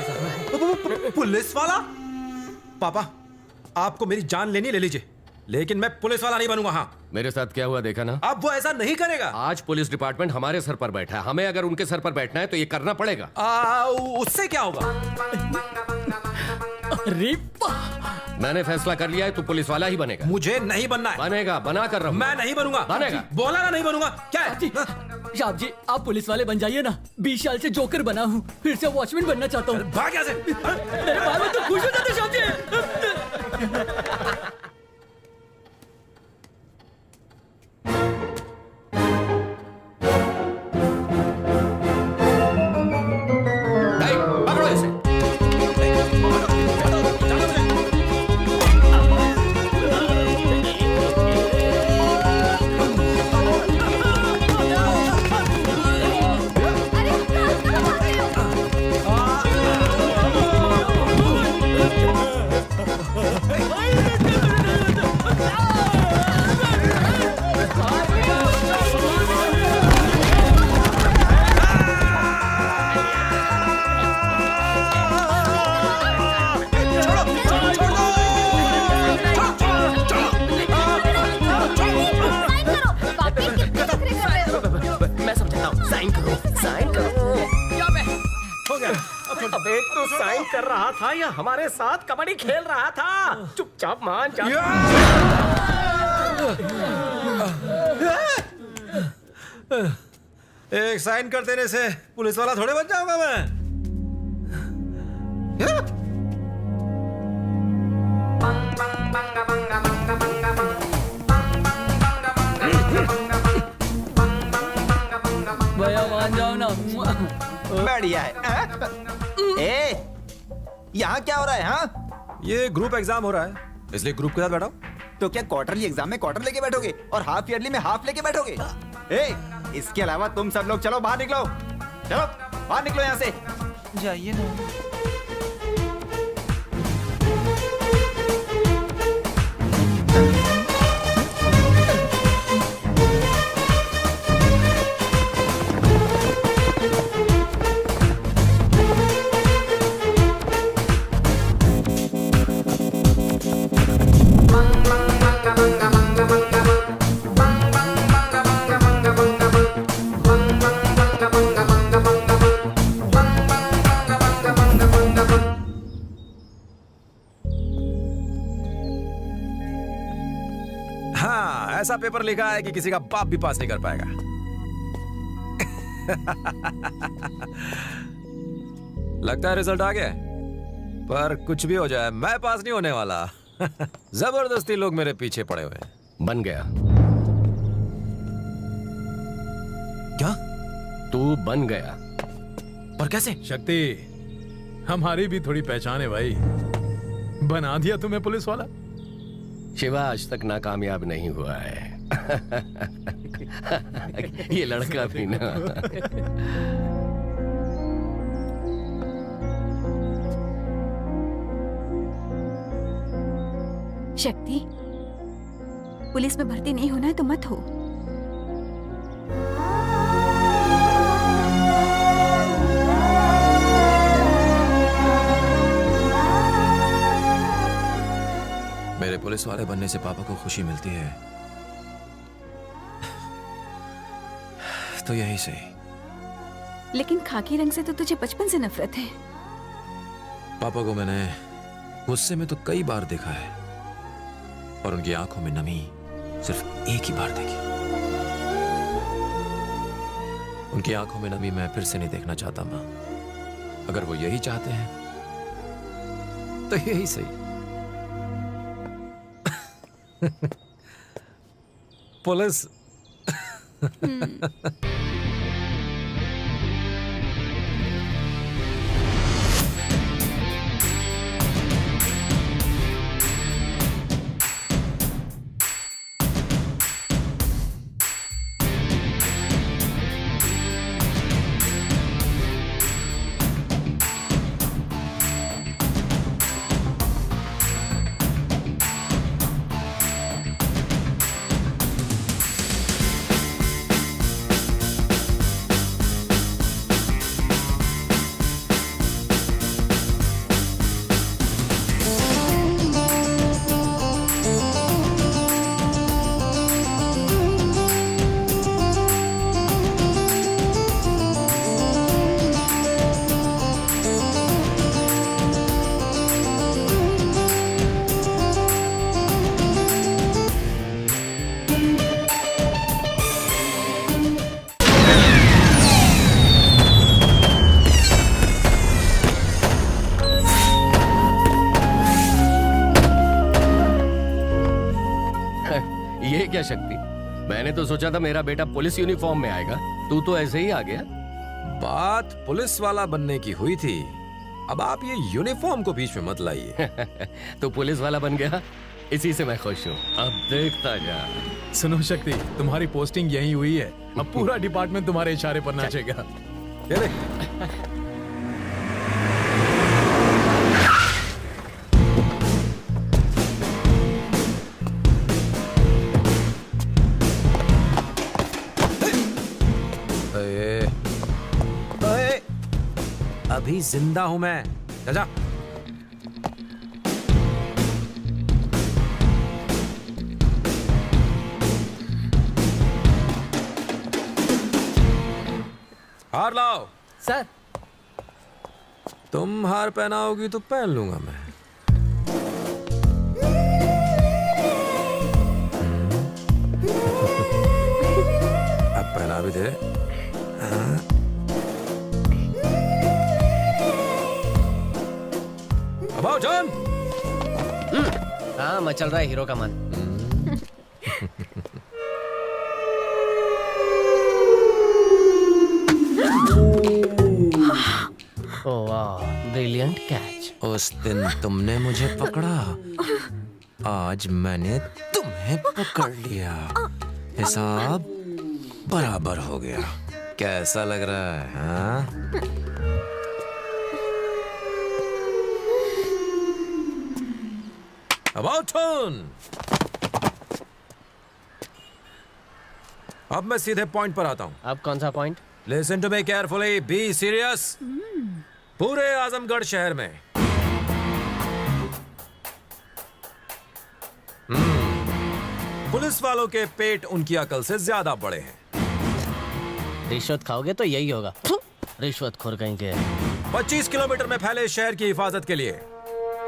Speaker 16: पुलिस वाला? पापा, आपको मेरी जान लेनी ले लीजिए, लेकिन मैं पुलिस वाला नहीं बनूंगा। हाँ,
Speaker 6: मेरे साथ क्या हुआ देखा ना?
Speaker 16: अब वो ऐसा नहीं करेगा।
Speaker 6: आज पुलिस डिपार्टमेंट हमारे सर पर बैठा है, हमें अगर उनके सर पर बैठना है तो ये करना पड़ेगा।
Speaker 16: उससे क्या होगा?
Speaker 6: अरे मैंने फैसला कर लिया है, तू पुलिस वाला ही बनेगा।
Speaker 16: मुझे नहीं बनना है।
Speaker 6: बनेगा, बना कर रहा हूं।
Speaker 16: मैं नहीं बनूंगा।
Speaker 6: बनेगा।
Speaker 16: बोला ना नहीं बनूंगा। क्या है?
Speaker 12: साहब जी, आप पुलिस वाले बन जाइए ना। 20 साल से जोकर बना हूँ, फिर से वॉचमैन बनना चाहता हूँ।
Speaker 16: भाग यहाँ से।
Speaker 12: मेरे बाल में तो खुश हो जाते साहब जी।
Speaker 11: अबे तू साइन कर रहा था या हमारे साथ कबड्डी खेल रहा था? चुपचाप मान जा।
Speaker 16: एक साइन कर देने से पुलिस वाला थोड़े बन जाऊंगा मैं।
Speaker 12: भैया मान जाओ ना।
Speaker 15: बढ़िया है। ए, यहाँ क्या हो रहा है? हाँ,
Speaker 16: ये ग्रुप एग्जाम हो रहा है, इसलिए ग्रुप के साथ बैठा हूं।
Speaker 15: तो क्या क्वार्टरली एग्जाम में क्वार्टर लेके बैठोगे और हाफ ईयरली में हाफ लेके बैठोगे? ए, इसके अलावा तुम सब लोग चलो बाहर निकलो, चलो बाहर निकलो यहाँ से। जाइए ना।
Speaker 8: हाँ, ऐसा पेपर लिखा है कि किसी का बाप भी पास नहीं कर पाएगा। लगता है रिजल्ट आ गया है, पर कुछ भी हो जाए मैं पास नहीं होने वाला। जबरदस्ती लोग मेरे पीछे पड़े हुए हैं।
Speaker 6: बन गया।
Speaker 16: क्या?
Speaker 6: तू बन गया।
Speaker 16: पर कैसे?
Speaker 10: शक्ति, हमारी भी थोड़ी पहचान है भाई, बना दिया तुम्हें पुलिस वाला।
Speaker 6: शिवा आज तक नाकामयाब नहीं हुआ है। ये लड़का भी ना।
Speaker 3: शक्ति, पुलिस में भर्ती नहीं होना है तो मत हो।
Speaker 8: मेरे पुलिस वाले बनने से पापा को खुशी मिलती है तो यही सही।
Speaker 4: लेकिन खाकी रंग से तो तुझे बचपन से नफरत है।
Speaker 8: पापा को मैंने गुस्से में तो कई बार देखा है और उनकी आंखों में नमी सिर्फ एक ही बार देखी। उनकी आंखों में नमी मैं फिर से नहीं देखना चाहता मां। अगर वो यही चाहते हैं तो यही सही। पुलिस
Speaker 6: ये क्या शक्ति? मैंने तो सोचा था मेरा बेटा पुलिस यूनिफॉर्म में आएगा, तू तो ऐसे ही आ गया।
Speaker 8: बात पुलिस वाला बनने की हुई थी, अब आप ये यूनिफॉर्म को बीच में मत लाइए।
Speaker 6: तो पुलिस वाला बन गया, इसी से मैं खुश हूँ। अब देखता जा।
Speaker 17: सुनो शक्ति, तुम्हारी पोस्टिंग यही हुई है, अब पूरा डिपार्टमेंट तुम्हारे इशारे पर नाचेगा। ये देख।
Speaker 16: अभी जिंदा हूं मैं। जा हार लाओ।
Speaker 11: सर
Speaker 8: तुम हार पहनाओगी तो पहन लूंगा मैं। अब पहना भी दे। अब जॉन।
Speaker 11: हाँ मचल रहा है हीरो का मन। ओह वाह, ब्रिलियंट कैच।
Speaker 8: उस दिन तुमने मुझे पकड़ा, आज मैंने तुम्हें पकड़ लिया। हिसाब बराबर हो गया। कैसा लग रहा है हाँ? About turn. अब मैं सीधे पॉइंट पर आता हूं।
Speaker 11: अब कौन सा point?
Speaker 8: Listen to me carefully, be serious. पूरे आजमगढ़ शहर में पुलिस वालों के पेट उनकी अकल से ज्यादा बड़े हैं।
Speaker 11: रिश्वत खाओगे तो यही होगा, रिश्वत खोर कहीं के।
Speaker 8: 25 किलोमीटर में फैले शहर की हिफाजत के लिए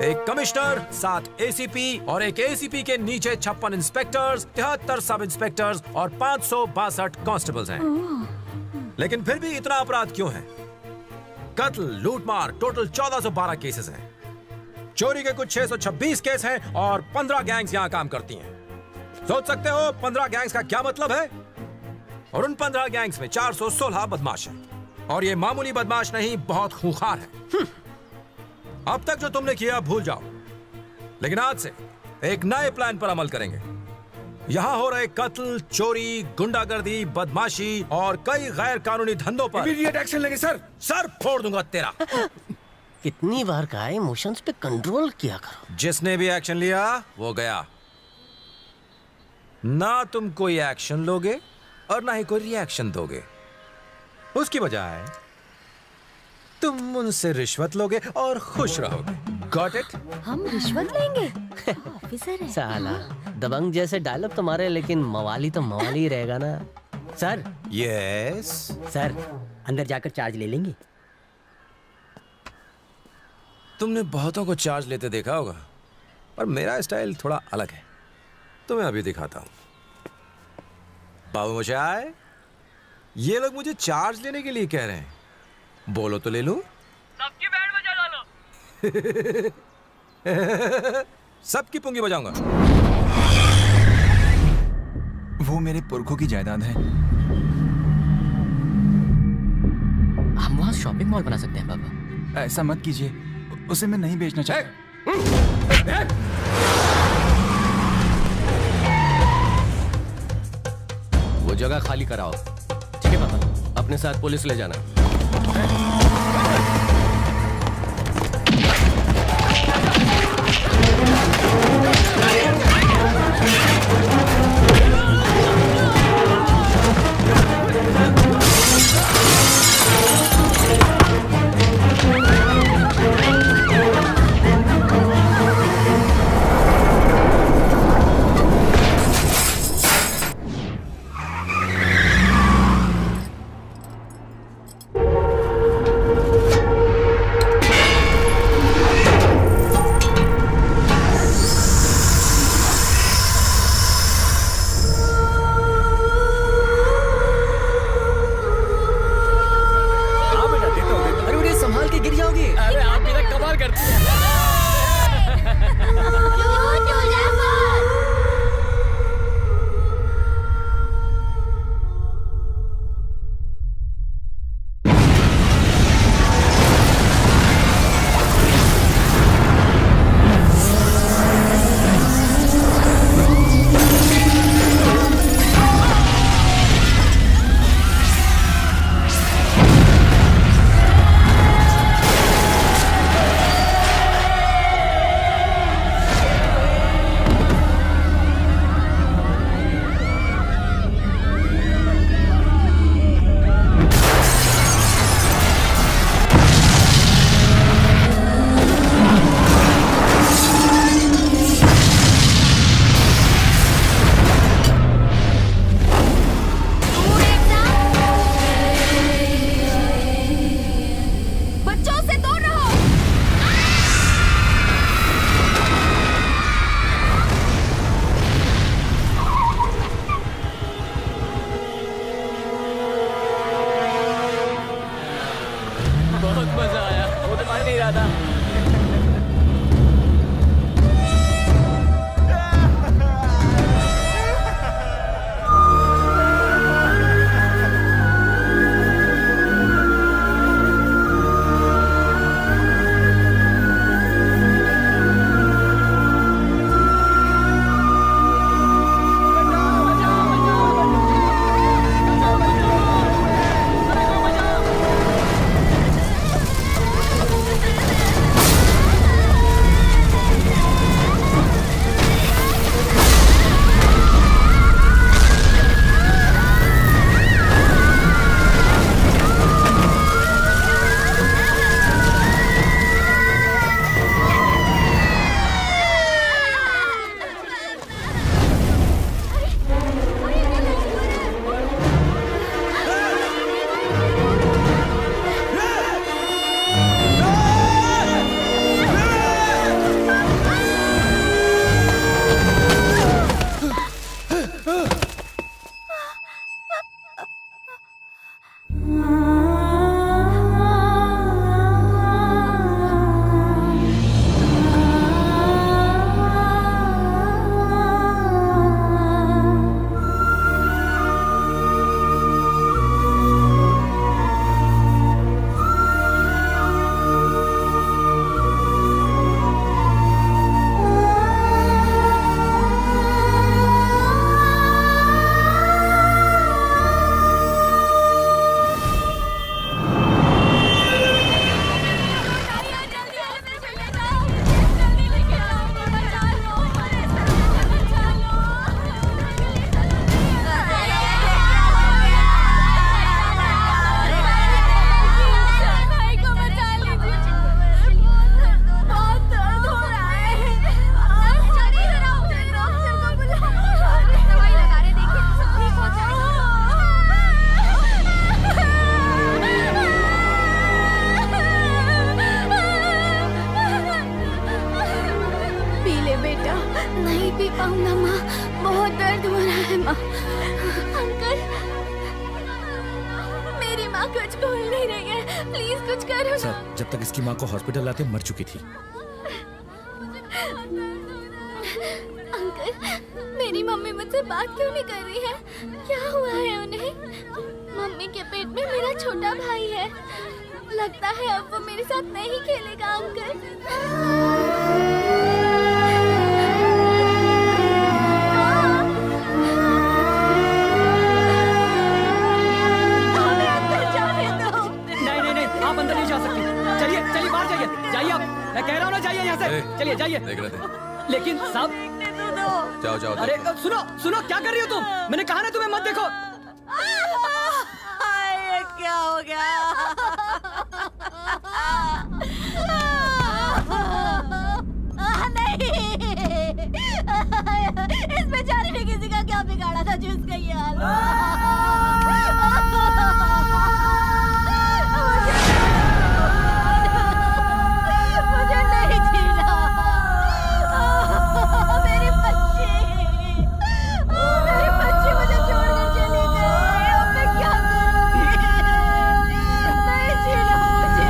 Speaker 8: एक कमिश्नर, 7 एसीपी और एक एसीपी के नीचे 56 इंस्पेक्टर्स, 73 सब इंस्पेक्टर्स और 562 कांस्टेबल्स हैं। लेकिन फिर भी इतना अपराध क्यों है? कत्ल, लूटमार, टोटल 1412 केसेस हैं। चोरी के कुछ 626 केस हैं और 15 गैंग्स यहाँ काम करती हैं। सोच सकते हो 15 गैंग्स का क्या मतलब है? और उन 15 गैंग्स में 416 बदमाश हैं। और ये मामूली बदमाश नहीं, बहुत खूंखार है। अब तक जो तुमने किया भूल जाओ, लेकिन आज से एक नए प्लान पर अमल करेंगे। यहाँ हो रहे कत्ल, चोरी, गुंडागर्दी, बदमाशी और कई गैर कानूनी धंधों पर
Speaker 16: इमीडिएट एक्शन लेंगे सर।
Speaker 8: सर फोड़ दूंगा तेरा।
Speaker 11: कितनी बार कहा है इमोशंस पे कंट्रोल किया करो।
Speaker 8: जिसने भी एक्शन लिया वो गया। ना तुम कोई एक्शन लोगे और ना ही कोई रिएक्शन दोगे। उसकी बजाय तुम उनसे रिश्वत लोगे और खुश रहोगे। Got it?
Speaker 4: हम रिश्वत लेंगे? ऑफिसर है।
Speaker 11: साला दबंग जैसे डायलॉग तो मारे, लेकिन मवाली तो मवाली ही रहेगा ना।
Speaker 12: सर।
Speaker 8: यस
Speaker 12: सर, अंदर जाकर चार्ज ले लेंगे।
Speaker 8: तुमने बहुतों को चार्ज लेते देखा होगा, पर मेरा स्टाइल थोड़ा अलग है। तुम्हें अभी दिखाता हूं। बाबू मशाय, ये लोग मुझे चार्ज लेने के लिए कह रहे हैं, बोलो तो ले लूं?
Speaker 12: सबकी बैंड बजा डालो।
Speaker 8: सबकी पुंगी बजाऊंगा।
Speaker 13: वो मेरे पुरखों की जायदाद है।
Speaker 11: हम वहाँ शॉपिंग मॉल बना सकते हैं पापा।
Speaker 13: ऐसा मत कीजिए, उसे मैं नहीं बेचना चाहता।
Speaker 6: वो जगह खाली कराओ।
Speaker 11: ठीक है पापा।
Speaker 6: अपने साथ पुलिस ले जाना।
Speaker 4: नहीं पाऊंगा माँ, बहुत दर्द हो रहा है माँ। अंकल, मेरी माँ कुछ बोल नहीं रही है, प्लीज कुछ करो।
Speaker 9: सर, जब तक इसकी माँ को हॉस्पिटल लाते मर चुकी थी।
Speaker 4: अंकल, मेरी मम्मी मुझसे बात क्यों नहीं कर रही है? क्या हुआ है उन्हें? मम्मी के पेट में मेरा छोटा भाई है, लगता है अब वो मेरे साथ नहीं खेलेगा। अंकल,
Speaker 12: आप अंदर नहीं जा सकती। चलिए चलिए बाहर जाइए, जाइए आप, मैं कह रहा हूँ ना जाइए यहाँ से। चलिए जाइए।
Speaker 8: देख रहे थे।
Speaker 12: लेकिन साहब,
Speaker 8: जाओ जाओ।
Speaker 12: अरे सुनो सुनो, क्या कर रही हो तुम? मैंने कहा ना तुम्हें मत देखो।
Speaker 3: ये क्या हो गया? नहीं, इस बेचारे ने किसी का क्या बिगाड़ा था जो इसका ये हाल मुझे नहीं जीना। मेरी बच्ची मुझे छोड़कर चली गई। अब मैं क्या करूंगी? नहीं जीना मुझे।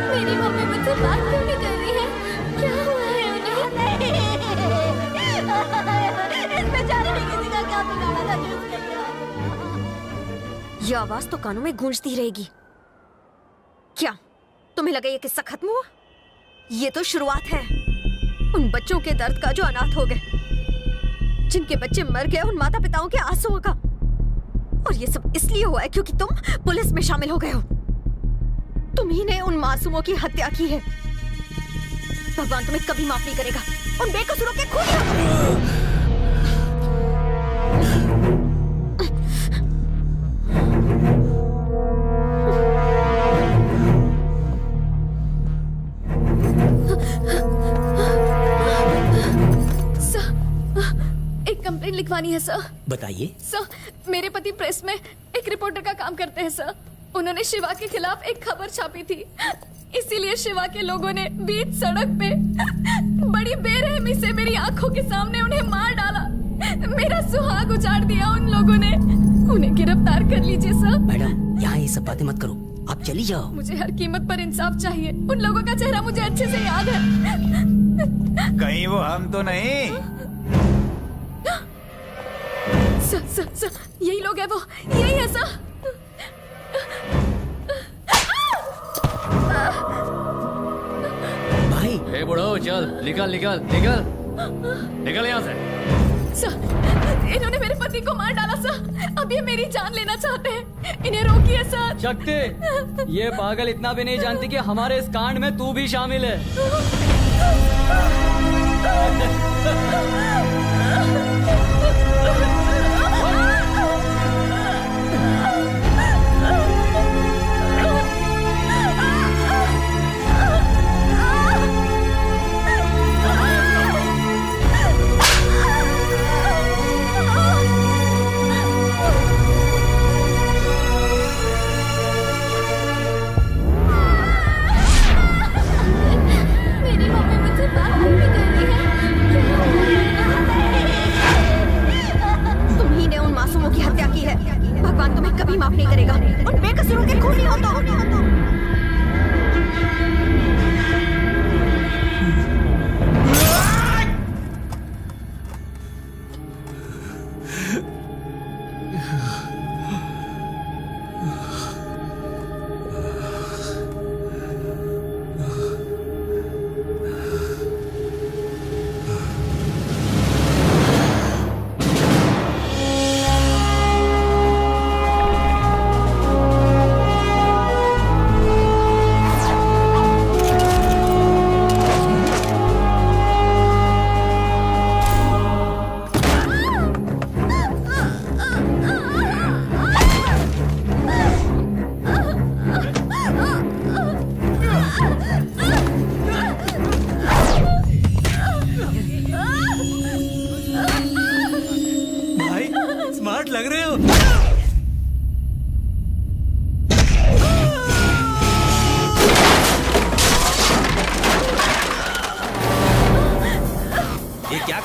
Speaker 4: मेरी मम्मी मुझसे बात क्यों नहीं कर रही है? क्या हुआ है उन्हें?
Speaker 3: इस बेचारे ने किसी का क्या बिगाड़ा था जो उसका ये हाल? ये आवाज तो कानों में गूंजती रहेगी। क्या तुम्हें लगा ये किस्सा खत्म हुआ? ये तो शुरुआत है उन बच्चों के दर्द का जो अनाथ हो गए, जिनके बच्चे मर गए, उन माता पिताओं के आंसुओं का। और ये सब इसलिए हुआ है क्योंकि तुम पुलिस में शामिल हो गए हो। तुम ही ने उन मासूमों की हत्या की है। भगवान तुम्हें कभी माफ नहीं करेगा। उन बेकसूरों के खून
Speaker 4: एक कंप्लेंट लिखवानी है सर।
Speaker 12: बताइए।
Speaker 4: सर, मेरे पति प्रेस में एक रिपोर्टर का काम करते हैं सर। उन्होंने शिवा के खिलाफ एक खबर छापी थी, इसीलिए शिवा के लोगों ने बीच सड़क पे बड़ी बेरहमी से मेरी आंखों के सामने उन्हें मार डाला। मेरा सुहाग उजाड़ दिया उन लोगों ने। उन्हें गिरफ्तार कर लीजिए सर।
Speaker 12: मैडम, यहाँ ये सब बातें मत करो, आप चली जाओ।
Speaker 4: मुझे हर कीमत पर इंसाफ चाहिए। उन लोगों का चेहरा मुझे अच्छे से याद है।
Speaker 15: कहीं वो हम तो नहीं?
Speaker 4: सर, यही लोग है, वो यही है सर।
Speaker 12: भाई,
Speaker 7: ए बुढ़ो, चल निकल निकल निकल निकल यहाँ से।
Speaker 4: सर, इन्होंने मेरे पति को मार डाला सर। अब ये मेरी जान लेना चाहते हैं। इन्हें रोकिए सर।
Speaker 12: शक्ति, ये पागल इतना भी नहीं जानती कि हमारे इस कांड में तू भी शामिल है।
Speaker 4: मेरी मम्मी मुझसे बात नहीं कर रही है।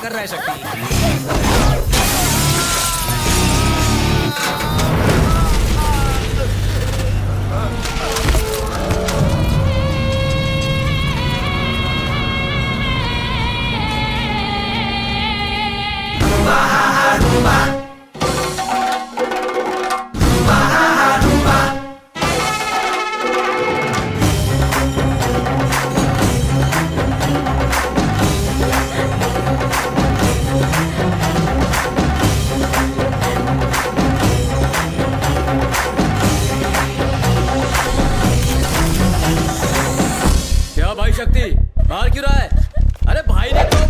Speaker 16: कर रहा है शक्ति?
Speaker 18: क्या भाई शक्ति बाहर क्यों रहा है? अरे भाई ने तो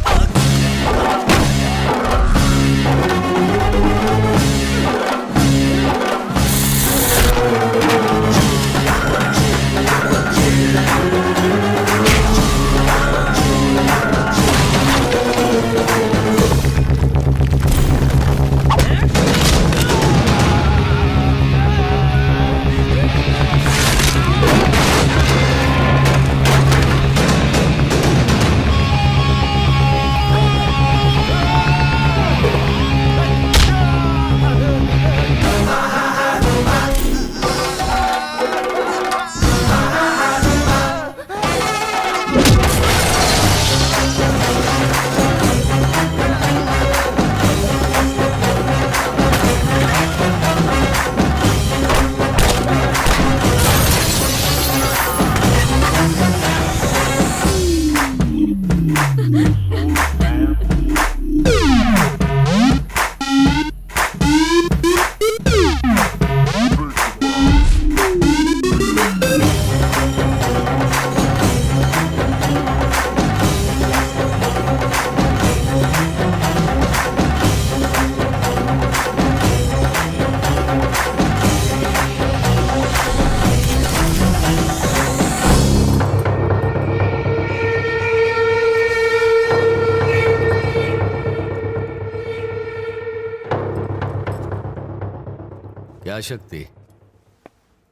Speaker 6: क्या शक्ति,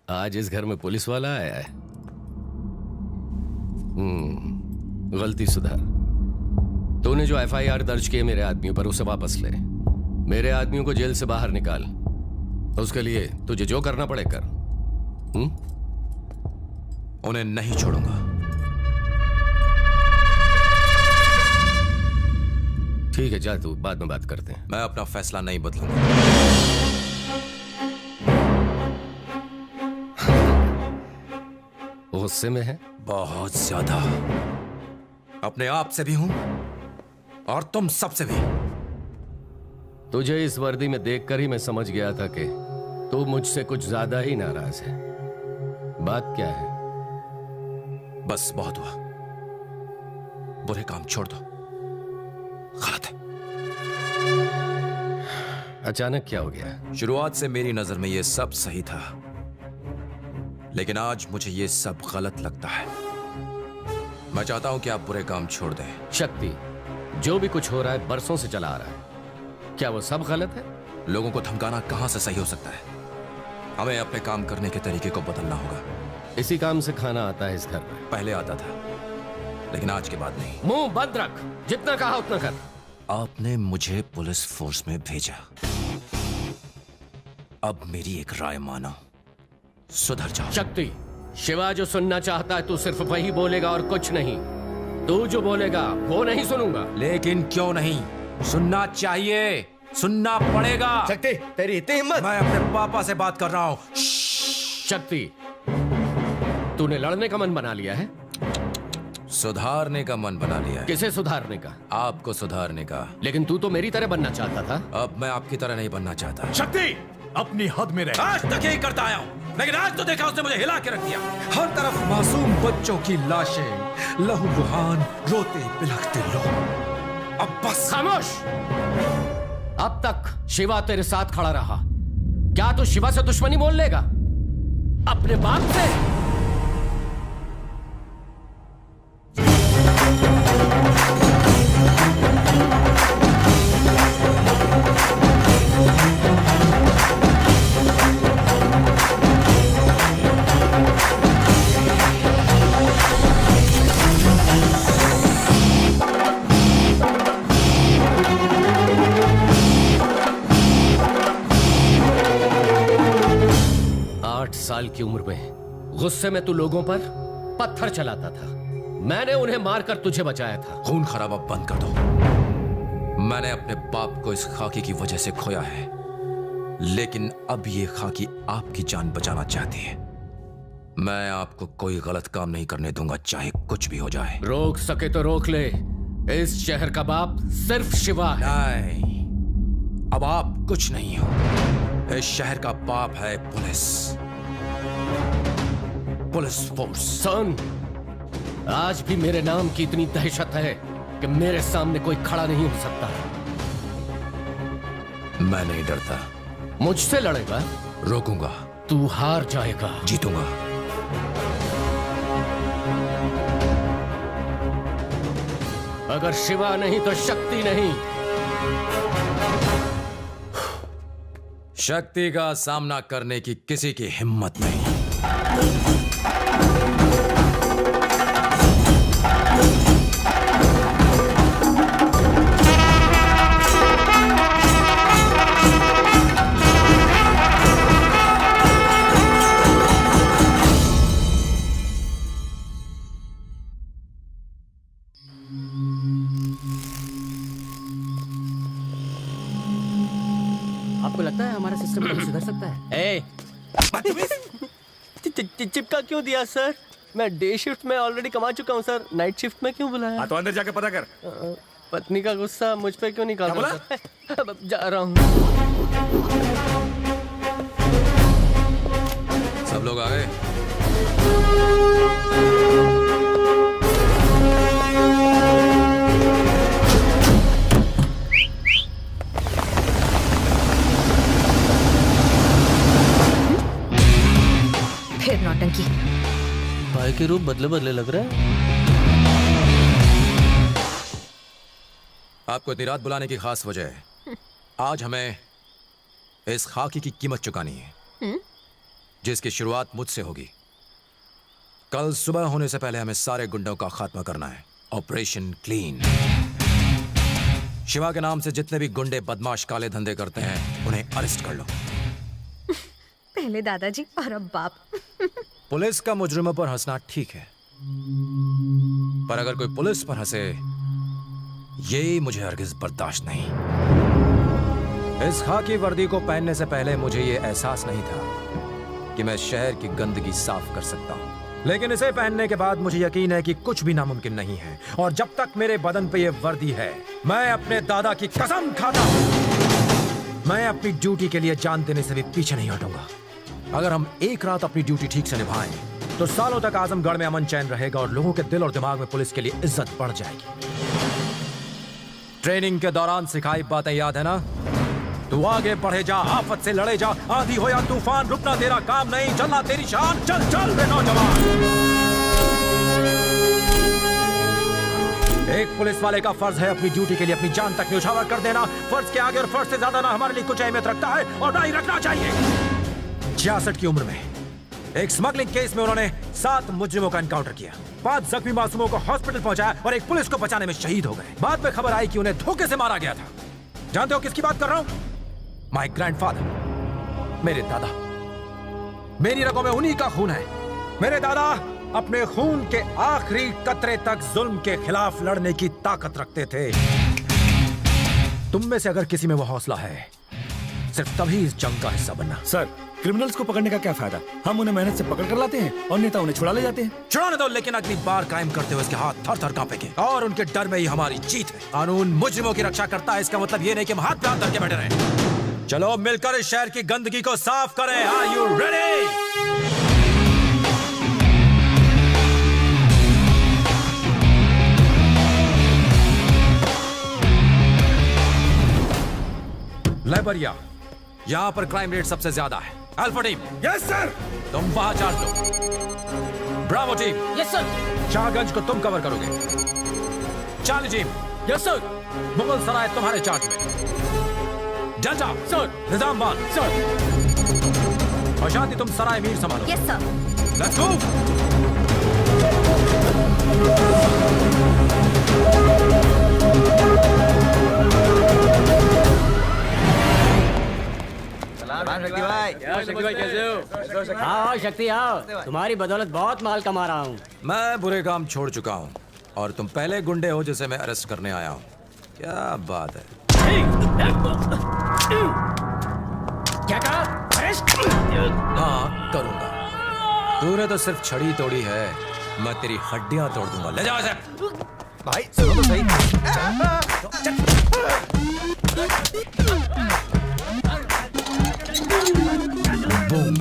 Speaker 6: आज इस घर में पुलिस वाला आया है? गलती सुधार। तूने जो एफआईआर दर्ज किए मेरे आदमियों पर, उसे वापस ले। मेरे आदमियों को जेल से बाहर निकाल। उसके लिए तुझे जो करना पड़े कर।
Speaker 8: उन्हें नहीं छोड़ूंगा।
Speaker 6: ठीक है, जा तू, बाद में बात करते हैं।
Speaker 8: मैं अपना फैसला नहीं बदलूंगा।
Speaker 6: गुस्से में है?
Speaker 8: बहुत ज्यादा। अपने आप से भी हूं और तुम सबसे भी।
Speaker 6: तुझे इस वर्दी में देखकर ही मैं समझ गया था कि तू मुझसे कुछ ज्यादा ही नाराज है। बात क्या है?
Speaker 8: बस बहुत हुआ। बुरे काम छोड़ दो। गलत है।
Speaker 6: अचानक क्या हो गया?
Speaker 8: शुरुआत से मेरी नजर में यह सब सही था, लेकिन आज मुझे ये सब गलत लगता है। मैं चाहता हूं कि आप बुरे काम छोड़ दें।
Speaker 6: शक्ति, जो भी कुछ हो रहा है बरसों से चला आ रहा है। क्या वो सब गलत है?
Speaker 8: लोगों को धमकाना कहां से सही हो सकता है? हमें अपने काम करने के तरीके को बदलना होगा।
Speaker 6: इसी काम से खाना आता है इस घर में।
Speaker 8: पहले आता था, लेकिन आज के बाद नहीं।
Speaker 6: मुंह बंद रख, जितना कहा उतना कर।
Speaker 8: आपने मुझे पुलिस फोर्स में भेजा, अब मेरी एक राय मानो, सुधर जाओ।
Speaker 6: शक्ति, शिवा जो सुनना चाहता है तू सिर्फ वही बोलेगा और कुछ नहीं। तू जो बोलेगा वो नहीं सुनूंगा।
Speaker 8: लेकिन क्यों नहीं? सुनना चाहिए, सुनना पड़ेगा।
Speaker 5: शक्ति, तेरी इतनी हिम्मत?
Speaker 8: मैं अपने पापा से बात कर रहा हूं।
Speaker 6: शक्ति, तूने लड़ने का मन बना लिया है?
Speaker 8: सुधारने का मन बना लिया है।
Speaker 6: किसे सुधारने का?
Speaker 8: आपको सुधारने का।
Speaker 6: लेकिन तू तो मेरी तरह बनना चाहता था।
Speaker 8: अब मैं आपकी तरह नहीं बनना चाहता।
Speaker 16: शक्ति, अपनी हद में रह। आज तक यही करता आया हूं, लेकिन आज तो देखा उसने मुझे हिला के रख दिया। हर तरफ मासूम बच्चों की लाशें, लहूलुहान, रोते बिलखते लोग। अब बस
Speaker 6: खामोश। अब तक शिवा तेरे साथ खड़ा रहा, क्या तू शिवा से दुश्मनी मोल लेगा? अपने बाप से? की उम्र में गुस्से में तू लोगों पर पत्थर चलाता था। मैंने उन्हें मारकर तुझे बचाया था।
Speaker 8: खून खराबा बंद कर दो। मैंने अपने बाप को इस खाकी की वजह से खोया है, लेकिन अब ये खाकी आपकी जान बचाना चाहती है। मैं आपको कोई गलत काम नहीं करने दूंगा, चाहे कुछ भी हो जाए।
Speaker 6: रोक सके तो रोक ले। इस शहर का बाप सिर्फ शिवा है।
Speaker 8: नहीं, अब आप कुछ नहीं हो। इस शहर का बाप है पुलिस फोर्स।
Speaker 6: सुन, आज भी मेरे नाम की इतनी दहशत है कि मेरे सामने कोई खड़ा नहीं हो सकता।
Speaker 8: मैं नहीं डरता।
Speaker 6: मुझसे लड़ेगा?
Speaker 8: रोकूंगा।
Speaker 6: तू हार जाएगा।
Speaker 8: जीतूंगा।
Speaker 6: अगर शिवा नहीं तो शक्ति नहीं।
Speaker 8: शक्ति का सामना करने की किसी की हिम्मत नहीं।
Speaker 12: आपको लगता है हमारा सिस्टम कभी सुधर सकता है?
Speaker 11: चिपका क्यों दिया सर? मैं डे शिफ्ट में ऑलरेडी कमा चुका हूँ सर, नाइट शिफ्ट में क्यों बुलाया?
Speaker 9: तो अंदर जाके पता कर।
Speaker 11: पत्नी का गुस्सा मुझ पे क्यों निकाल रहा है? जा रहा हूँ।
Speaker 8: सब लोग आ गए?
Speaker 3: फिर नौटंकी।
Speaker 11: भाई के रूप बदले बदले लग रहा है।
Speaker 8: आपको इतनी रात बुलाने की खास वजह है। आज हमें इस खाकी की कीमत चुकानी है, जिसकी शुरुआत मुझसे होगी। कल सुबह होने से पहले हमें सारे गुंडों का खात्मा करना है। Operation clean. शिवा के नाम से जितने भी गुंडे बदमाश काले धंधे करते हैं, उन्हें अरेस्ट कर लो।
Speaker 3: पहले दादाजी और अब बाप।
Speaker 8: पुलिस का मुजरिमों पर हंसना ठीक है, पर अगर कोई पुलिस पर हंसे, ये मुझे हरगिज बर्दाश्त नहीं। इस खाकी वर्दी को पहनने से पहले मुझे ये एहसास नहीं था कि मैं शहर की गंदगी साफ कर सकता हूँ, लेकिन इसे पहनने के बाद मुझे यकीन है कि कुछ भी नामुमकिन नहीं है। और जब तक मेरे बदन पे ये वर्दी है, मैं अपने दादा की कसम खाता हूँ, मैं अपनी ड्यूटी के लिए जान देने से भी पीछे नहीं हटूंगा। अगर हम एक रात अपनी ड्यूटी ठीक से निभाएं, तो सालों तक आजमगढ़ में अमन चैन रहेगा और लोगों के दिल और दिमाग में पुलिस के लिए इज्जत बढ़ जाएगी। ट्रेनिंग के दौरान सिखाई बातें याद है ना? तू आगे बढ़े जा, आफत से लड़े जा, आंधी हो या तूफान, रुकना तेरा काम नहीं, चलना तेरी शान। चल चल रे नौजवान। एक पुलिस वाले का फर्ज है अपनी ड्यूटी के लिए अपनी जान तक न्यौछावर कर देना। फर्ज के आगे और फर्ज से ज्यादा ना हमारे लिए कुछ अहमियत रखता है और ना ही रखना चाहिए। 66 की उम्र में एक स्मगलिंग केस में उन्होंने 7 मुजरिमों का एनकाउंटर किया, 5 जख्मी मासूमों को हॉस्पिटल पहुंचाया और एक पुलिस को बचाने में शहीद हो गए। बाद में खबर आई कि उन्हें धोखे से मारा गया था। जानते हो किसकी बात कर रहा हूं? माय ग्रैंडफादर, मेरे दादा। मेरी रगों में उन्हीं का खून है। मेरे दादा अपने खून के आखिरी कतरे तक जुल्म के खिलाफ लड़ने की ताकत रखते थे। तुम में से अगर किसी में वो हौसला है, सिर्फ तभी इस जंग का हिस्सा बनना।
Speaker 9: सर, क्रिमिनल्स को पकड़ने का क्या फायदा? हम उन्हें मेहनत से पकड़ कर लाते हैं और नेता उन्हें छुड़ा ले जाते हैं।
Speaker 8: छुड़ाने दो, लेकिन अगली बार कायम करते हुए इसके हाथ थर थर कांपेंगे और उनके डर में ही हमारी जीत है। कानून मुजरिमों की रक्षा करता है, इसका मतलब ये नहीं कि हम हाथ पे हाथ धर के बैठे रहें। चलो मिलकर इस शहर की गंदगी को साफ करें। Are you ready? लाइबरिया, यहाँ पर क्राइम रेट सबसे ज्यादा है। Alpha team,
Speaker 9: yes sir.
Speaker 8: तुम वहां चार्ज लो। Bravo team,
Speaker 12: yes sir.
Speaker 8: Shahganj को तुम कवर करोगे। Charlie team,
Speaker 12: yes sir.
Speaker 8: Mughalsarai तुम्हारे चार्ज में। जजा
Speaker 12: सर।
Speaker 8: निजामबाद सर। और शांति तुम सराय मीर संभालो।
Speaker 3: Yes sir.
Speaker 8: Let's move.
Speaker 15: भाई
Speaker 12: शक्ति भाई कैसे हो? आओ शक्ति आओ, तुम्हारी बदौलत बहुत माल कमा रहा हूँ।
Speaker 8: मैं बुरे काम छोड़ चुका हूँ और तुम पहले गुंडे हो जिसे मैं अरेस्ट करने आया हूँ। क्या बात है?
Speaker 12: क्या कहा? अरेस्ट?
Speaker 8: हाँ करूँगा। तूने तो सिर्फ छड़ी तोड़ी है, मैं तेरी हड्डियां तोड़ दूंगा। ले जाओ इसे।
Speaker 15: भाई सुनो तो सही।
Speaker 8: बूम।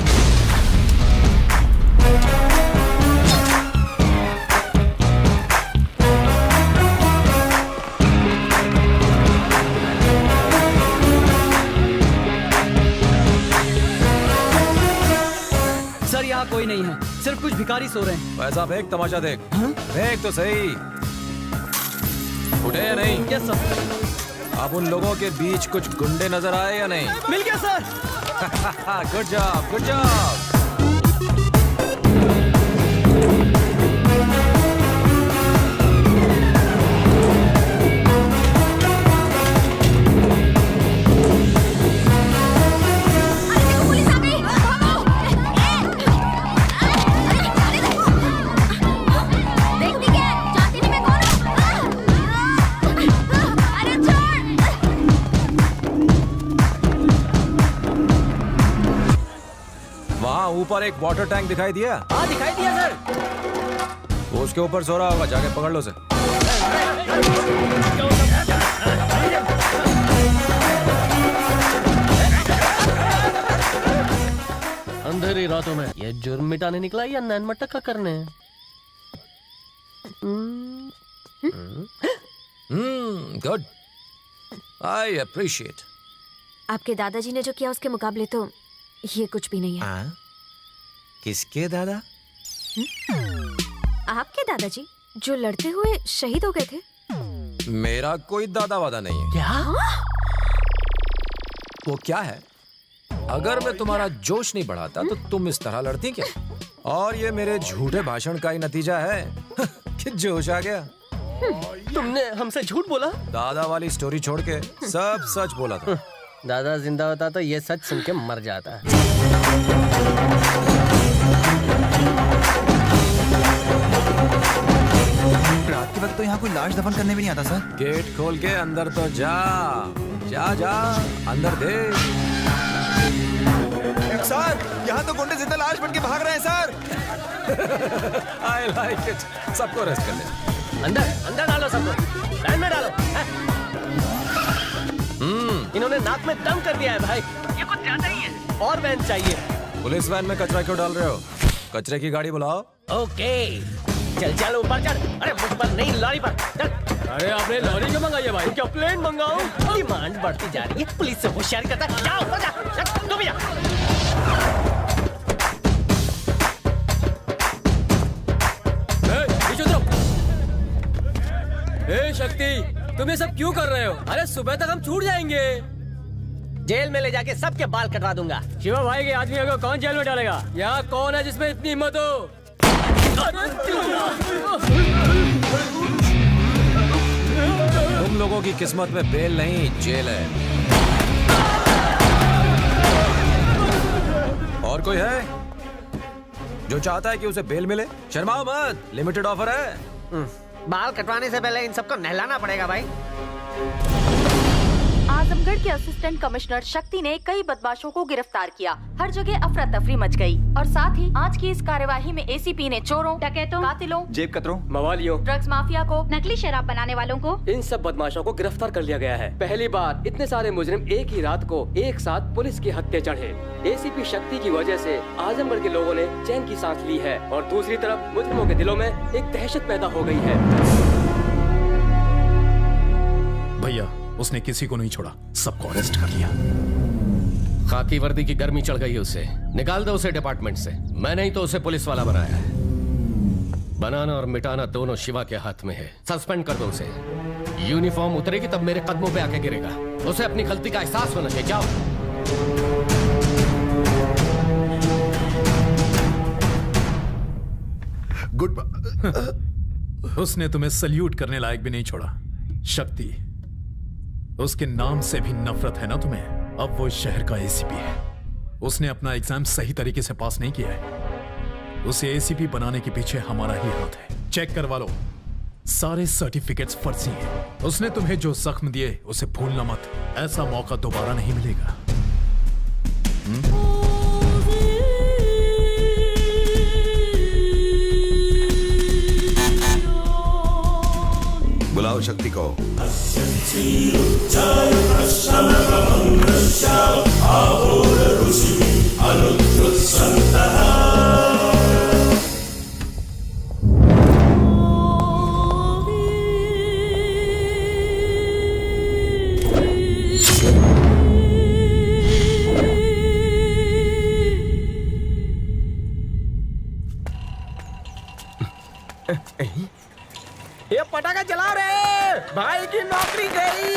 Speaker 12: सर यहाँ कोई नहीं है, सिर्फ कुछ भिखारी सो रहे हैं।
Speaker 8: पैसा फेंक, तमाशा देख। देख तो सही, उठे या नहीं?
Speaker 12: Yes sir.
Speaker 8: अब उन लोगों के बीच कुछ गुंडे नजर आए या नहीं?
Speaker 12: मिल गया sir.
Speaker 8: Good job, good job. ऊपर एक वाटर टैंक दिखाई दिया?
Speaker 12: हाँ दिखाई दिया सर।
Speaker 8: वो उसके ऊपर सो रहा होगा, जाके पकड़ लो उसे।
Speaker 11: अंधेरी रातों में ये जुर्म मिटाने निकला या नैन मटका करने?
Speaker 8: Good, I appreciate.
Speaker 3: आपके दादाजी ने जो किया उसके मुकाबले तो ये कुछ भी नहीं है।
Speaker 8: किसके दादा?
Speaker 3: आपके दादाजी जो लड़ते हुए शहीद हो गए थे।
Speaker 8: मेरा कोई दादा वादा नहीं है।
Speaker 11: क्या?
Speaker 8: वो क्या है? अगर मैं तुम्हारा जोश नहीं बढ़ाता तो तुम इस तरह लड़ती क्या? और ये मेरे झूठे भाषण का ही नतीजा है कि जोश आ गया।
Speaker 11: तुमने हमसे झूठ बोला?
Speaker 8: दादा वाली स्टोरी छोड़ के सब सच बोला था।
Speaker 11: दादा जिंदा होता तो ये सच सुन के मर जाता।
Speaker 15: रात के वक्त तो यहाँ कोई लाश दफन करने भी नहीं आता सर।
Speaker 8: गेट खोल के अंदर तो जा जा जा, अंदर देख।
Speaker 15: सर यहाँ तो गुंडे जिंदा लाश बन के भाग रहे हैं सर।
Speaker 8: I like it। सबको अरेस्ट कर ले।
Speaker 11: अंदर अंदर डालो सबको, लाइन में डालो। इन्होंने नाक में दम कर दिया है भाई, ये कुछ ज्यादा ही है। और वैन चाहिए।
Speaker 8: पुलिस वैन में कचरा क्यों डाल रहे हो? कचरे की गाड़ी बुलाओ।
Speaker 11: ओके चल चल ऊपर चढ़। अरे मुझ पर नहीं, लॉरी पर चल।
Speaker 18: अरे आपने लॉरी क्यों मंगाई है भाई?
Speaker 11: क्या प्लेन मंगाऊं? डिमांड बढ़ती जा रही है, पुलिस से होशियारी करता है। जा ऊपर जा, तू भी जा।
Speaker 18: ए शक्ति, तुम ये सब क्यों कर रहे हो? अरे सुबह तक हम छूट जाएंगे।
Speaker 11: जेल में ले जाके सबके बाल कटवा दूंगा।
Speaker 18: शिवा भाई के आदमी को कौन जेल में डालेगा? यहाँ कौन है जिसमें इतनी हिम्मत हो?
Speaker 8: तुम लोगों की किस्मत में बेल नहीं, जेल है। और कोई है जो चाहता है कि उसे बेल मिले? शर्माओ मत, लिमिटेड ऑफर है।
Speaker 11: बाल कटवाने से पहले इन सबको नहलाना पड़ेगा भाई।
Speaker 19: आजमगढ़ के असिस्टेंट कमिश्नर शक्ति ने कई बदमाशों को गिरफ्तार किया। हर जगह अफरा तफरी मच गई और साथ ही आज की इस कार्यवाही में एसीपी ने चोरों, डकैतों, कातिलों,
Speaker 15: जेब कतरों,
Speaker 18: मवालियों,
Speaker 19: ड्रग्स माफिया को, नकली शराब बनाने वालों को,
Speaker 18: इन सब बदमाशों को गिरफ्तार कर लिया गया है। पहली बार इतने सारे मुजरिम एक ही रात को एक साथ पुलिस की हत्या चढ़े। एसीपी शक्ति की वजह से आजमगढ़ के लोगों ने चैन की सांस ली है और दूसरी तरफ मुजरिमों के दिलों में एक दहशत पैदा हो गई है।
Speaker 17: भैया उसने किसी को नहीं छोड़ा, सबको अरेस्ट कर लिया।
Speaker 6: खाकी वर्दी की गर्मी चढ़ गई है उसे, निकाल दो उसे डिपार्टमेंट से। मैंने ही तो उसे पुलिस वाला बनाया है। बनाना और मिटाना दोनों शिवा के हाथ में है। सस्पेंड कर दो उसे। यूनिफॉर्म उतरेगी तब मेरे कदमों पे आके गिरेगा। उसे अपनी गलती का एहसास होना चाहिए। जाओ।
Speaker 17: गुड। उसने तुम्हें सल्यूट करने लायक भी नहीं छोड़ा। शक्ति, उसके नाम से भी नफरत है ना तुम्हें? अब वो शहर का एसीपी है उसने अपना एग्जाम सही तरीके से पास नहीं किया है। उसे एसीपी बनाने के पीछे हमारा ही हाथ है। चेक करवा लो, सारे सर्टिफिकेट्स फर्जी हैं। उसने तुम्हें जो जख्म दिए उसे भूलना मत, ऐसा मौका दोबारा नहीं मिलेगा।
Speaker 14: बुलाओ शक्ति को।
Speaker 2: ये पटाखा चला रहे, भाई की नौकरी गई।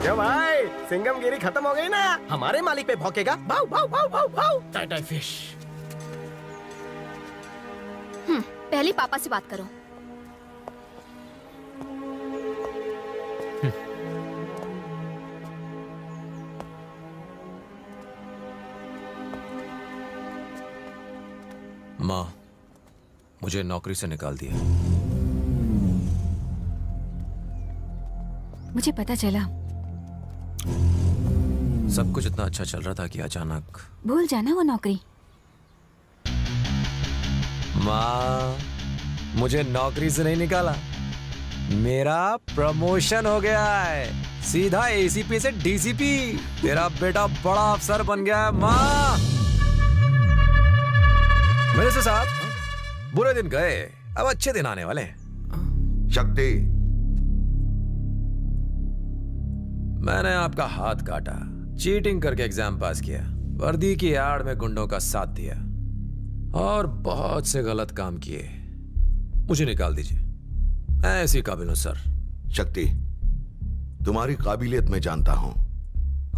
Speaker 2: क्यों भाई, सिंगमगिरी खत्म हो गई ना? हमारे मालिक पे भौंकेगा। भाव भाव भाव भाव भाव। टाटा फिश।
Speaker 4: पहले पापा से बात करो।
Speaker 8: माँ, मुझे नौकरी से निकाल दिया।
Speaker 1: मुझे पता चला।
Speaker 8: सब कुछ इतना अच्छा चल रहा था कि अचानक।
Speaker 1: भूल जाना वो नौकरी।
Speaker 8: माँ, मुझे नौकरी से नहीं निकाला, मेरा प्रमोशन हो गया है। सीधा एसीपी से डीसीपी। तेरा बेटा बड़ा अफसर बन गया है माँ। मेरे से साथ बुरे दिन गए, अब अच्छे दिन आने वाले हैं।
Speaker 14: शक्ति,
Speaker 8: मैंने आपका हाथ काटा, चीटिंग करके एग्जाम पास किया, वर्दी की आड़ में गुंडों का साथ दिया और बहुत से गलत काम किए। मुझे निकाल दीजिए, मैं ऐसी काबिल हूं सर।
Speaker 14: शक्ति, तुम्हारी काबिलियत मैं जानता हूं।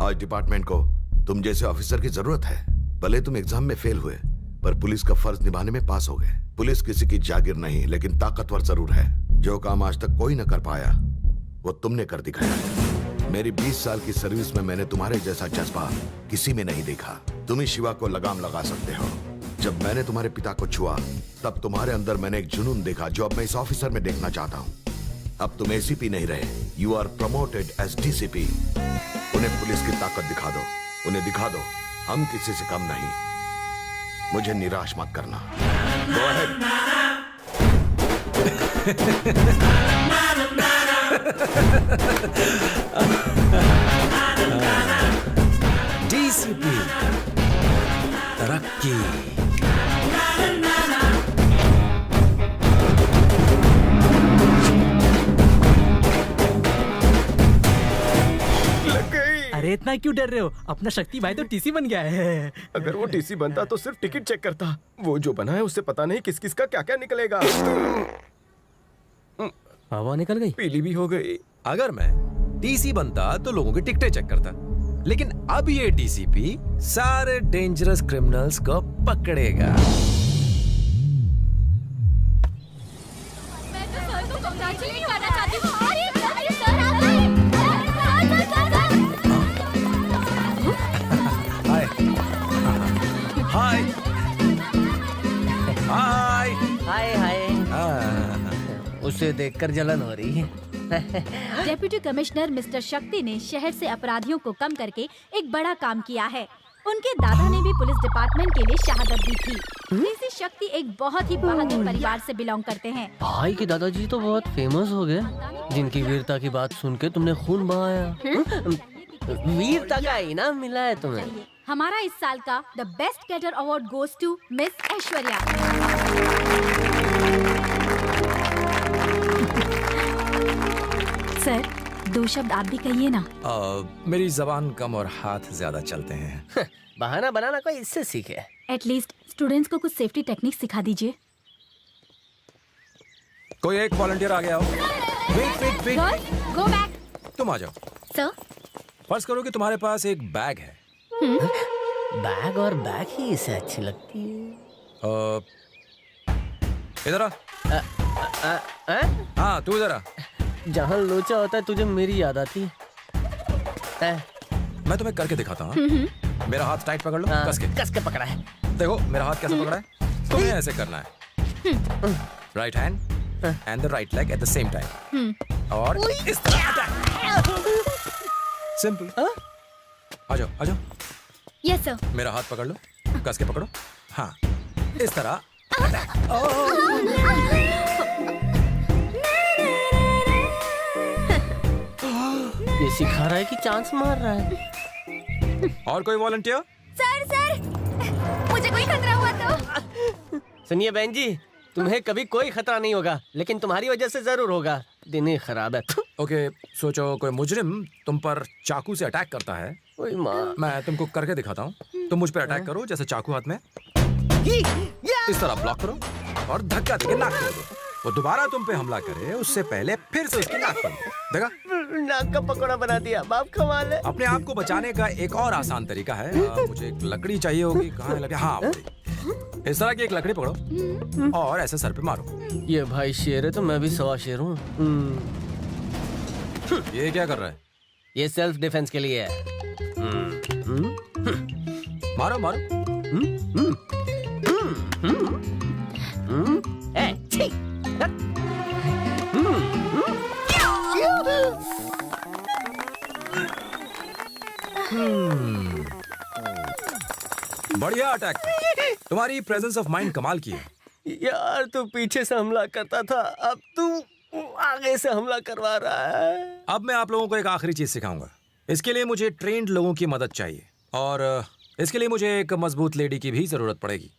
Speaker 14: आज डिपार्टमेंट को तुम जैसे ऑफिसर की जरूरत है। भले तुम एग्जाम में फेल हुए, पर पुलिस का फर्ज निभाने में पास हो गए। पुलिस किसी की जागीर नहीं, लेकिन ताकतवर जरूर है। जो काम आज तक कोई न कर पाया, वो तुमने कर दिखाया। मेरी 20 साल की सर्विस में मैंने तुम्हारे जैसा जज्बा किसी में नहीं देखा। तुम ही शिवा को लगाम लगा सकते हो। जब मैंने तुम्हारे पिता को छुआ, तब तुम्हारे अंदर मैंने एक जुनून देखा जो अब मैं इस ऑफिसर में देखना चाहता हूँ। अब तुम एसीपी नहीं रहे, you are promoted as DCP. उन्हें पुलिस की ताकत दिखा दो, उन्हें दिखा दो हम किसी से कम नहीं। मुझे निराश मत करना। Go ahead.
Speaker 8: डीसीपी तरक्की।
Speaker 12: अरे इतना क्यों डर रहे हो? अपना शक्ति भाई तो टीसी बन गया है।
Speaker 10: अगर वो टीसी बनता तो सिर्फ टिकट चेक करता। वो जो बना है उससे पता नहीं किस किस का क्या क्या निकलेगा।
Speaker 12: हवा निकल गई,
Speaker 10: पीली भी हो गई।
Speaker 8: अगर मैं टीसी बनता तो लोगों की टिकटें चेक करता, लेकिन अब ये डीसीपी सारे डेंजरस क्रिमिनल्स को पकड़ेगा। हाय हाय
Speaker 11: हाय हाय। उसे देखकर जलन हो रही है।
Speaker 1: डेप्यूटी कमिश्नर मिस्टर शक्ति ने शहर से अपराधियों को कम करके एक बड़ा काम किया है। उनके दादा ने भी पुलिस डिपार्टमेंट के लिए शहादत दी थी। डीसी शक्ति एक बहुत ही बहादुर परिवार से बिलोंग करते हैं।
Speaker 11: भाई के दादाजी तो बहुत फेमस हो गए, जिनकी वीरता की बात सुन के तुमने खून बहाया। वीरता का इनाम मिला है तुम्हें।
Speaker 1: हमारा इस साल का the best cadre award goes to miss Aishwarya. Sir, 2 शब्द आप भी कहिए ना।
Speaker 8: मेरी जबान कम और हाथ ज्यादा चलते हैं।
Speaker 11: बहाना बनाना कोई इससे सीखे।
Speaker 1: एटलीस्ट स्टूडेंट्स को कुछ सेफ्टी टेक्निक सिखा दीजिए।
Speaker 8: कोई एक वॉलंटियर आ गया हो। Wait wait wait,
Speaker 1: go back.
Speaker 8: तुम आ जाओ।
Speaker 1: सर,
Speaker 8: फर्ज करो कि तुम्हारे पास एक बैग है।
Speaker 11: बैग और बैग ही इसे अच्छी लगती है।
Speaker 8: इधर आ। हाँ तू जरा।
Speaker 11: जहाँ लोचा होता है तुझे मेरी याद आती है।
Speaker 8: मैं तुम्हें करके दिखाता हूँ। मेरा हाथ टाइट पकड़ लो, कस के
Speaker 11: पकड़ा है।
Speaker 8: देखो मेरा हाथ कैसे पकड़ा है। तुम्हें ऐसे करना है, right hand and the right leg at the same time, और इस तरह। सिंपल। आ जाओ आ जाओ।
Speaker 1: Yes sir.
Speaker 8: मेरा हाथ पकड़ लो, कस के पकड़ो। हाँ इस तरह।
Speaker 11: ये सिखा रहा है कि चांस मार रहा है।
Speaker 8: और कोई वॉलंटियर?
Speaker 4: सर मुझे कोई खतरा हुआ तो।
Speaker 11: सुनिए बहन जी, तुम्हें कभी कोई खतरा नहीं होगा, लेकिन तुम्हारी वजह से जरूर होगा। दिन ही खराब है।
Speaker 8: ओके सोचो कोई मुजरिम तुम पर चाकू से अटैक करता है।
Speaker 11: ओए माँ।
Speaker 8: मैं तुमको करके दिखाता हूँ। तुम मुझ पे अटैक करो, जैसे चाकू हाथ में, इस तरह ब्लॉक करो और धक्का देके नाक तोड़ दो। वो दोबारा तुम पे हमला करे उससे पहले फिर से उसकी नाक तोड़ दो। देखा?
Speaker 11: नाक का पकौड़ा बना दिया। बाप कमाल है।
Speaker 8: अपने आप को बचाने का एक और आसान तरीका है। मुझे एक लकड़ी चाहिए होगी। कहाँ है लकड़ी? हाँ इस तरह की एक लकड़ी पकड़ो और ऐसे सर पे मारो।
Speaker 11: ये भाई शेर है तो मैं भी सवा शेर हूँ।
Speaker 8: ये क्या कर रहा है?
Speaker 11: ये सेल्फ डिफेंस के लिए है।
Speaker 8: मारो मारो। बढ़िया अटैक। तुम्हारी प्रेजेंस ऑफ माइंड कमाल की है।
Speaker 11: यार तू पीछे से हमला करता था, अब तू आगे से हमला करवा रहा है।
Speaker 8: अब मैं आप लोगों को एक आखिरी चीज सिखाऊंगा। इसके लिए मुझे ट्रेन्ड लोगों की मदद चाहिए, और इसके लिए मुझे एक मजबूत लेडी की भी जरूरत पड़ेगी।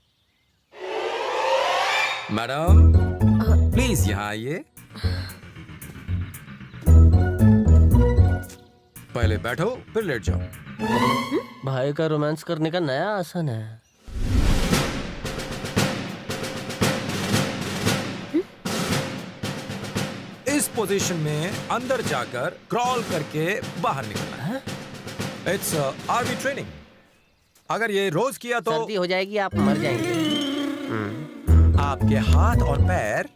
Speaker 8: मैडम प्लीज यहाँ आइए। पहले बैठो फिर लेट जाओ।
Speaker 11: भाई का रोमांस करने का नया आसन है।
Speaker 8: इस पोजीशन में अंदर जाकर क्रॉल करके बाहर निकलना है। It's army training. अगर ये रोज किया तो
Speaker 11: सर्दी हो जाएगी, आप मर जाएंगे।
Speaker 8: आपके हाथ और पैर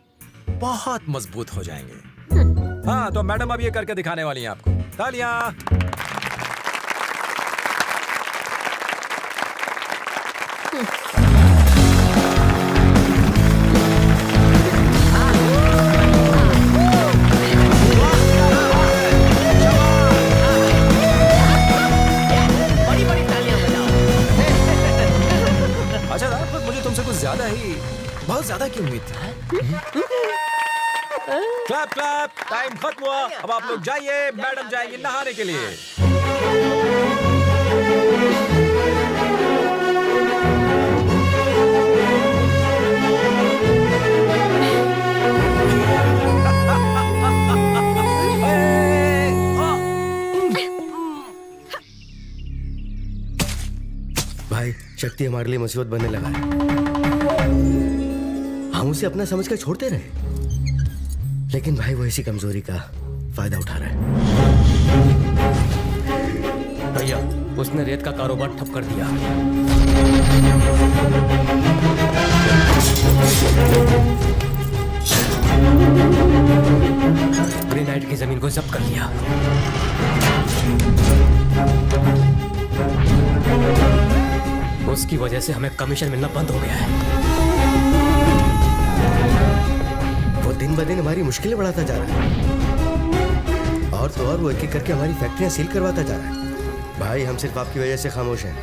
Speaker 8: बहुत मजबूत हो जाएंगे। हाँ तो मैडम अब ये करके दिखाने वाली हैं आपको। तालियां। अच्छा था, मुझे तुमसे कुछ ज्यादा ही, बहुत ज्यादा की उम्मीद थी। क्लैप क्लैप, टाइम खत्म हुआ। अब आप लोग जाइए, मैडम जाएंगी नहाने के लिए।
Speaker 5: भाई शक्ति हमारे लिए मुसीबत बनने लगा है। हम उसे अपना समझ कर छोड़ते रहे, लेकिन भाई वो इसी कमजोरी का फायदा उठा रहा है।
Speaker 11: भैया उसने रेत का कारोबार ठप कर दिया। ग्रेनाइट की जमीन को जब्त कर लिया। उसकी वजह से हमें कमीशन मिलना बंद हो गया है।
Speaker 5: वो दिन ब दिन हमारी मुश्किलें बढ़ाता जा रहा है, और तो और वो एक एक करके हमारी फैक्ट्रियां सील करवाता जा रहा है। भाई हम सिर्फ आपकी वजह से खामोश हैं।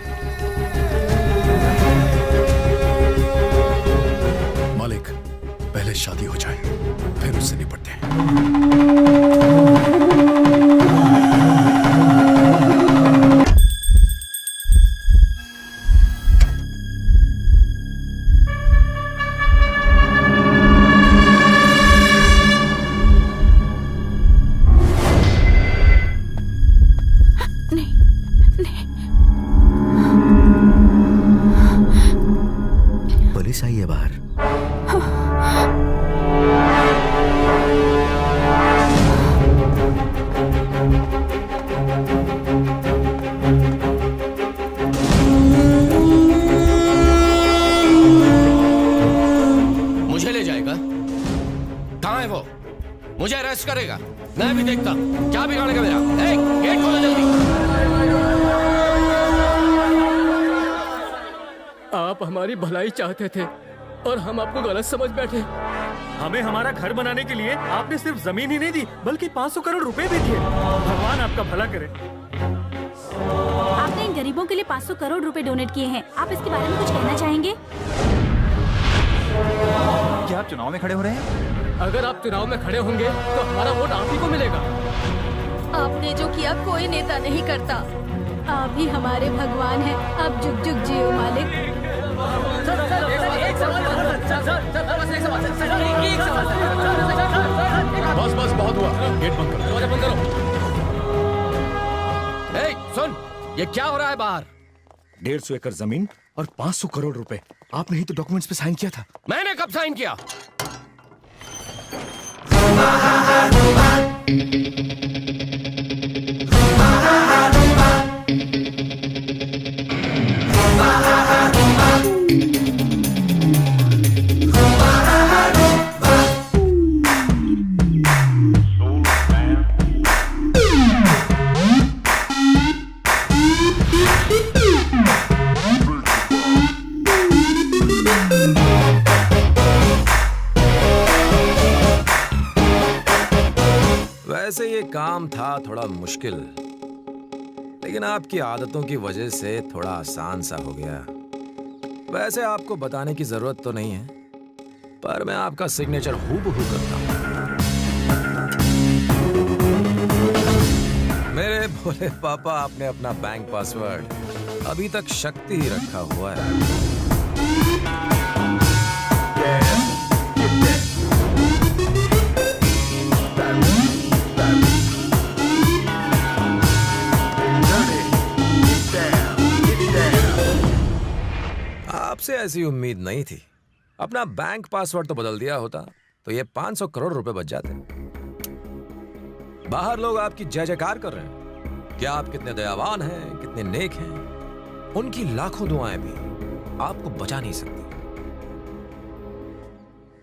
Speaker 17: मालिक पहले शादी हो जाए फिर उससे निपटते हैं।
Speaker 5: पुलिस आई है बाहर।
Speaker 6: अरेस्ट करेगा। मैं भी देखता हूँ क्या बिगाड़ेगा मेरा। ए, गेट खोलो जल्दी।
Speaker 11: आप हमारी भलाई चाहते थे और हम आपको गलत समझ बैठे।
Speaker 9: हमें हमारा घर बनाने के लिए आपने सिर्फ जमीन ही नहीं दी बल्कि 500 करोड़ रुपए भी दिए। भगवान आपका भला करे।
Speaker 1: आपने इन गरीबों के लिए 500 करोड़ रुपए डोनेट किए हैं। आप इसके बारे में कुछ कहना चाहेंगे?
Speaker 15: क्या आप चुनाव में खड़े हो रहे हैं?
Speaker 11: अगर आप चुनाव में खड़े होंगे तो हमारा वोट आप ही को मिलेगा।
Speaker 4: आपने जो किया कोई नेता नहीं करता।
Speaker 1: आप ही हमारे भगवान हैं। आप जुग जुग जियो मालिक।
Speaker 17: बस बस बहुत हुआ, गेट बंद करो।
Speaker 6: दरवाजा बंद करो। ए, सुन, ये क्या हो रहा है बाहर?
Speaker 16: 150 एकड़ जमीन और 500 करोड़ रुपए। आपने ही तो डॉक्यूमेंट्स पे साइन किया था।
Speaker 6: मैंने कब साइन किया?
Speaker 8: वैसे ये काम था थोड़ा मुश्किल, लेकिन आपकी आदतों की वजह से थोड़ा आसान सा हो गया। वैसे आपको बताने की जरूरत तो नहीं है, पर मैं आपका सिग्नेचर हूबहू करता हूं। मेरे भोले पापा, आपने अपना बैंक पासवर्ड अभी तक शक्ति ही रखा हुआ है। आपसे ऐसी उम्मीद नहीं थी। अपना बैंक पासवर्ड तो बदल दिया होता तो ये 500 करोड़ रुपए बच जाते। बाहर लोग आपकी जय जयकार कर रहे हैं कि आप कितने दयावान हैं, कितने नेक हैं। उनकी लाखों दुआएं भी आपको बचा नहीं सकती।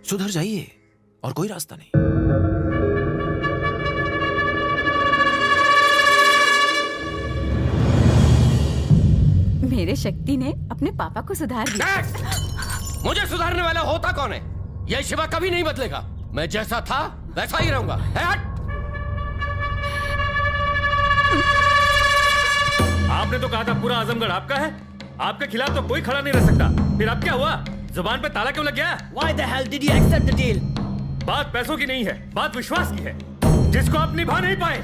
Speaker 8: सुधर जाइए और कोई रास्ता नहीं।
Speaker 1: मेरे शक्ति ने अपने पापा को सुधार दिया।
Speaker 6: मुझे सुधारने वाला होता कौन है? यह शिवा कभी नहीं बदलेगा। मैं जैसा था वैसा ही रहूंगा।
Speaker 9: आपने तो कहा था पूरा आजमगढ़ आपका है। आपके खिलाफ तो कोई खड़ा नहीं रह सकता। फिर अब क्या हुआ? जुबान पे ताला क्यों लग गया?
Speaker 12: Why the hell did you accept the deal?
Speaker 9: बात पैसों की नहीं है, बात विश्वास की है, जिसको आप निभा नहीं पाए।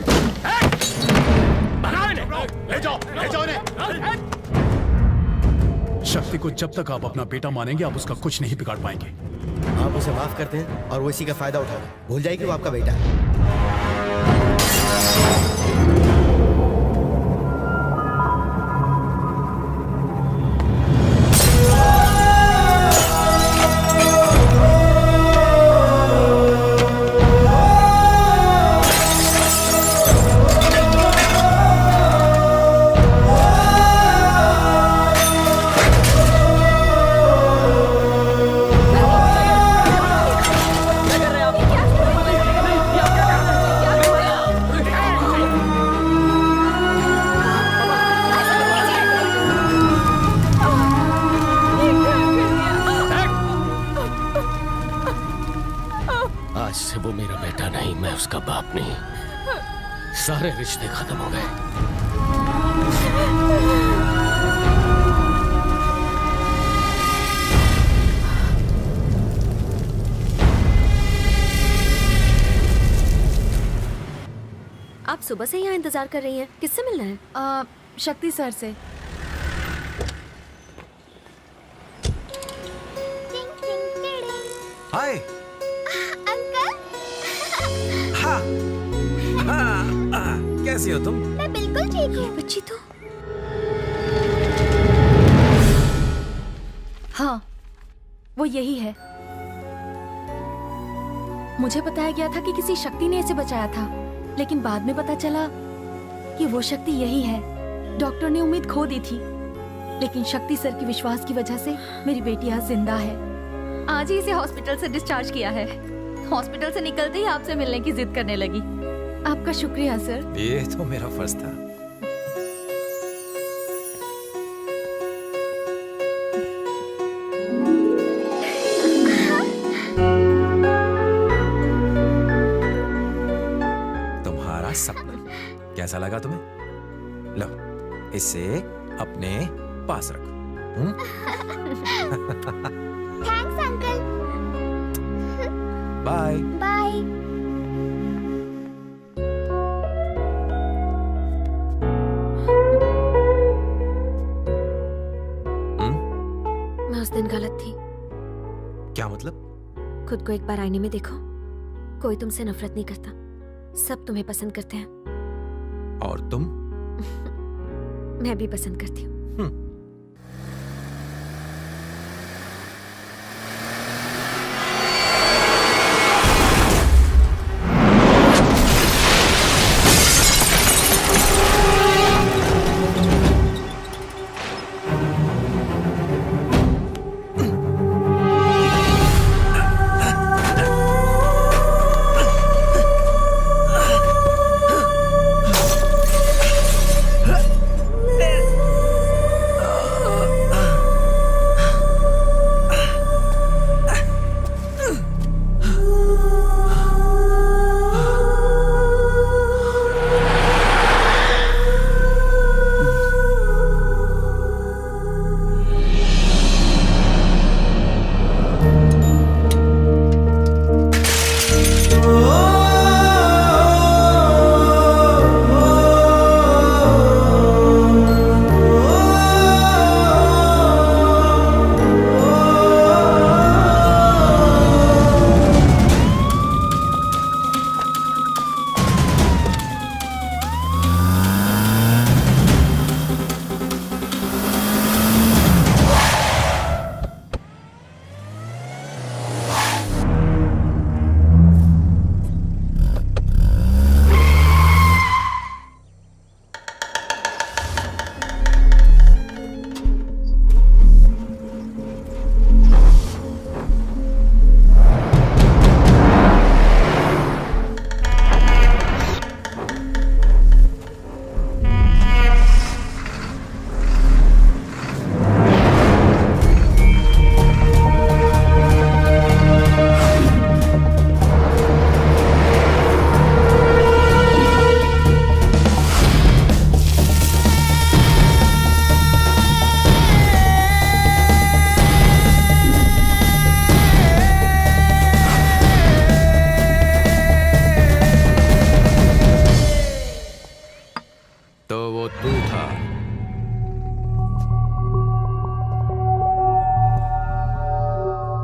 Speaker 9: बनाओ इन्हें। ले जाओ इन्हें।
Speaker 17: शक्ति को जब तक आप अपना बेटा मानेंगे, आप उसका कुछ नहीं बिगाड़ पाएंगे।
Speaker 5: आप उसे माफ करते हैं और वो इसी का फायदा उठा रहे हैं। भूल जाए कि वो आपका बेटा है।
Speaker 6: आज से वो मेरा बेटा नहीं, मैं उसका बाप नहीं। सारे रिश्ते खत्म हो गए।
Speaker 3: आप सुबह से यहाँ इंतजार कर रही हैं। किससे मिलना है?
Speaker 4: शक्ति सर से।
Speaker 8: Hi
Speaker 3: uncle.
Speaker 8: हाँ, कैसी हो तुम?
Speaker 3: मैं बिल्कुल ठीक हूँ। बच्ची तो
Speaker 4: हाँ, वो यही है। मुझे बताया गया था कि किसी शक्ति ने इसे बचाया था, लेकिन बाद में पता चला कि वो शक्ति यही है। डॉक्टर ने उम्मीद खो दी थी, लेकिन शक्ति सर की विश्वास की वजह से मेरी बेटी आज जिंदा है। आज ही इसे हॉस्पिटल से डिस्चार्ज किया है। हॉस्पिटल से निकलते ही आपसे मिलने की जिद करने लगी। आपका शुक्रिया सर।
Speaker 8: ये तो मेरा फर्ज था। तुम्हारा सपना कैसा लगा तुम्हें? लो, इसे अपने पास रखो।
Speaker 20: Thanks uncle.
Speaker 8: Bye
Speaker 20: bye.
Speaker 3: मैं उस दिन गलत थी।
Speaker 8: क्या मतलब?
Speaker 3: खुद को एक बार आईने में देखो। कोई तुमसे नफरत नहीं करता, सब तुम्हें पसंद करते हैं।
Speaker 8: और तुम?
Speaker 3: मैं भी पसंद करती हूँ।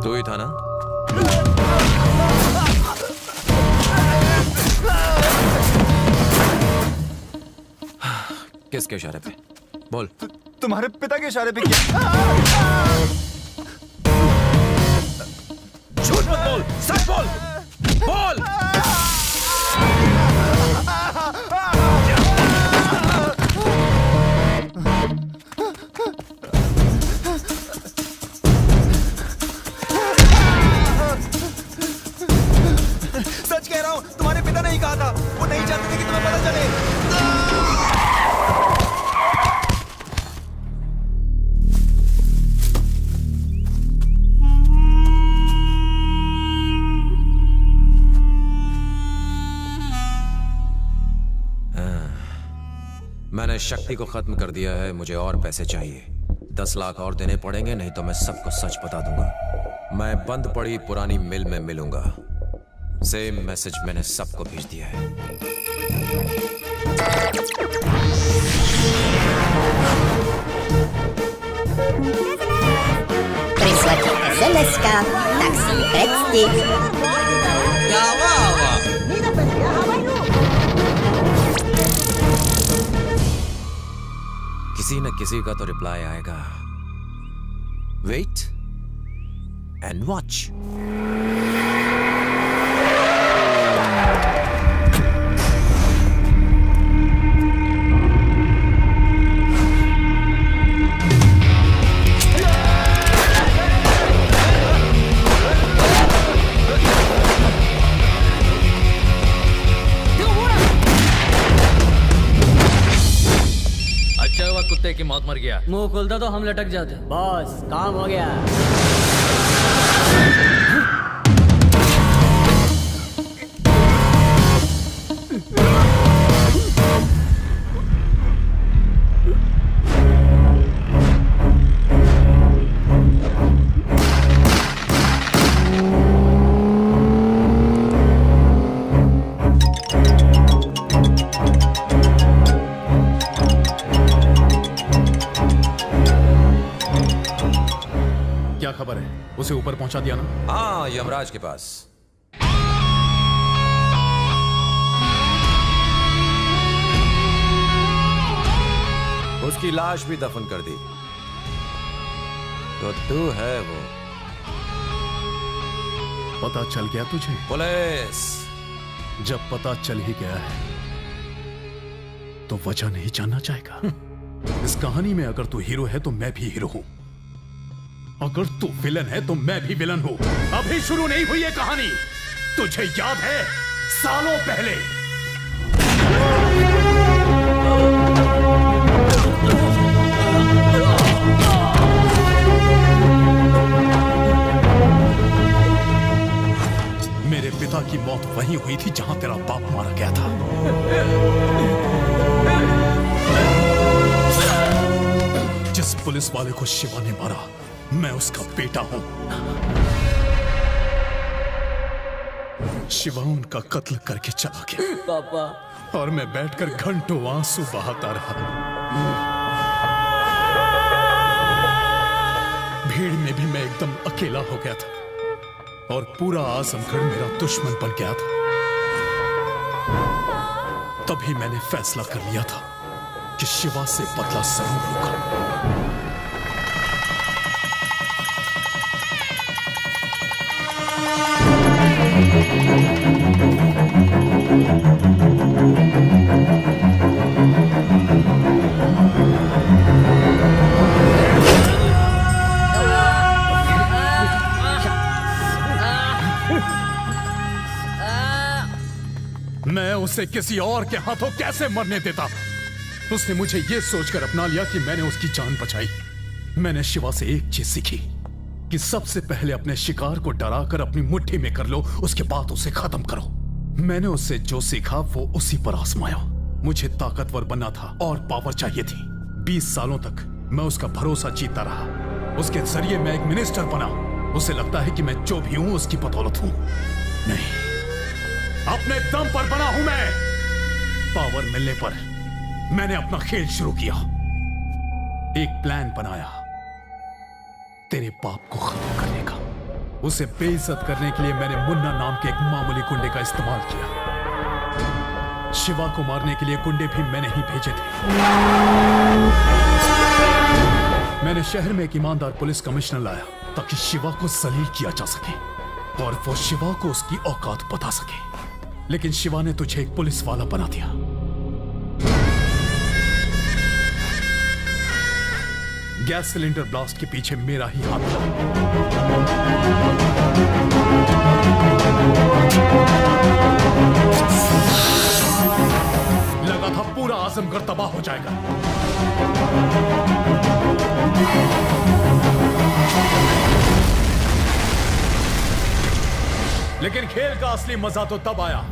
Speaker 8: तू ही था ना? किसके इशारे पे? बोल।
Speaker 15: तुम्हारे पिता के इशारे पे किया।
Speaker 16: झूठ मत बोल, सच बोल। बोल।
Speaker 15: सच कह रहा हूँ, तुम्हारे पिता ने ही कहा था। वो नहीं चाहते थे कि तुम्हें पता चले।
Speaker 8: मैंने शक्ति को खत्म कर दिया है। मुझे और पैसे चाहिए। 10 लाख और देने पड़ेंगे, नहीं तो मैं सबको सच बता दूंगा। मैं बंद पड़ी पुरानी मिल में मिलूंगा। सेम मैसेज मैंने सबको भेज दिया है।
Speaker 20: Прислати СМС-ка, такси предстиг.
Speaker 8: किसी न किसी का तो रिप्लाई आएगा। Wait and watch.
Speaker 7: कुत्ते की मौत मर गया।
Speaker 12: मुंह खोलता तो हम लटक जाते। बॉस काम हो गया।
Speaker 17: क्या खबर है? उसे ऊपर पहुंचा दिया ना?
Speaker 8: हाँ, यमराज के पास। उसकी लाश भी दफन कर दी। तो तू है वो।
Speaker 17: पता चल गया तुझे?
Speaker 8: पुलिस।
Speaker 17: जब पता चल ही गया है तो वजह नहीं जानना चाहेगा। इस कहानी में अगर तू हीरो है तो मैं भी हीरो हूं, अगर तू विलन है तो मैं भी विलन हूं। अभी शुरू नहीं हुई ये कहानी। तुझे याद है सालों पहले मेरे पिता की मौत वहीं हुई थी जहां तेरा बाप मारा गया था। जिस पुलिस वाले को शिवा ने मारा, मैं उसका बेटा हूं। शिवा उनका कत्ल करके चला गया
Speaker 12: पापा,
Speaker 17: और मैं बैठकर घंटों आंसू बहाता रहा। भीड़ में भी मैं एकदम अकेला हो गया था और पूरा आजमगढ़ मेरा दुश्मन बन गया था। तभी मैंने फैसला कर लिया था कि शिवा से बदला जरूर लूंगा। मैं उसे किसी और के हाथों कैसे मरने देता? उसने मुझे यह सोचकर अपना लिया कि मैंने उसकी जान बचाई। मैंने शिवा से एक चीज सीखी कि सबसे पहले अपने शिकार को डराकर अपनी मुट्ठी में कर लो, उसके बाद उसे खत्म करो। मैंने उससे जो सीखा वो उसी पर आजमाया। मुझे ताकतवर बनना था और पावर चाहिए थी। 20 सालों तक मैं उसका भरोसा जीता रहा। उसके जरिए मैं एक मिनिस्टर बना। उसे लगता है कि मैं जो भी हूं उसकी बदौलत हूं। नहीं, अपने दम पर बना हूं मैं। पावर मिलने पर मैंने अपना खेल शुरू किया। एक प्लान बनाया तेरे बाप को खत्म करने का। उसे बेइज्जत करने के लिए मैंने मुन्ना नाम के एक मामूली गुंडे का इस्तेमाल किया। शिवा को मारने के लिए गुंडे भी मैंने ही भेजे थे। मैंने शहर में एक ईमानदार पुलिस कमिश्नर लाया ताकि शिवा को जलील किया जा सके और वो शिवा को उसकी औकात बता सके। लेकिन शिवा ने तुझे एक पुलिस वाला बना दिया। गैस सिलेंडर ब्लास्ट के पीछे मेरा ही हाथ था। लगा था पूरा आजमगढ़ तबाह हो जाएगा। लेकिन खेल का असली मजा तो तब आया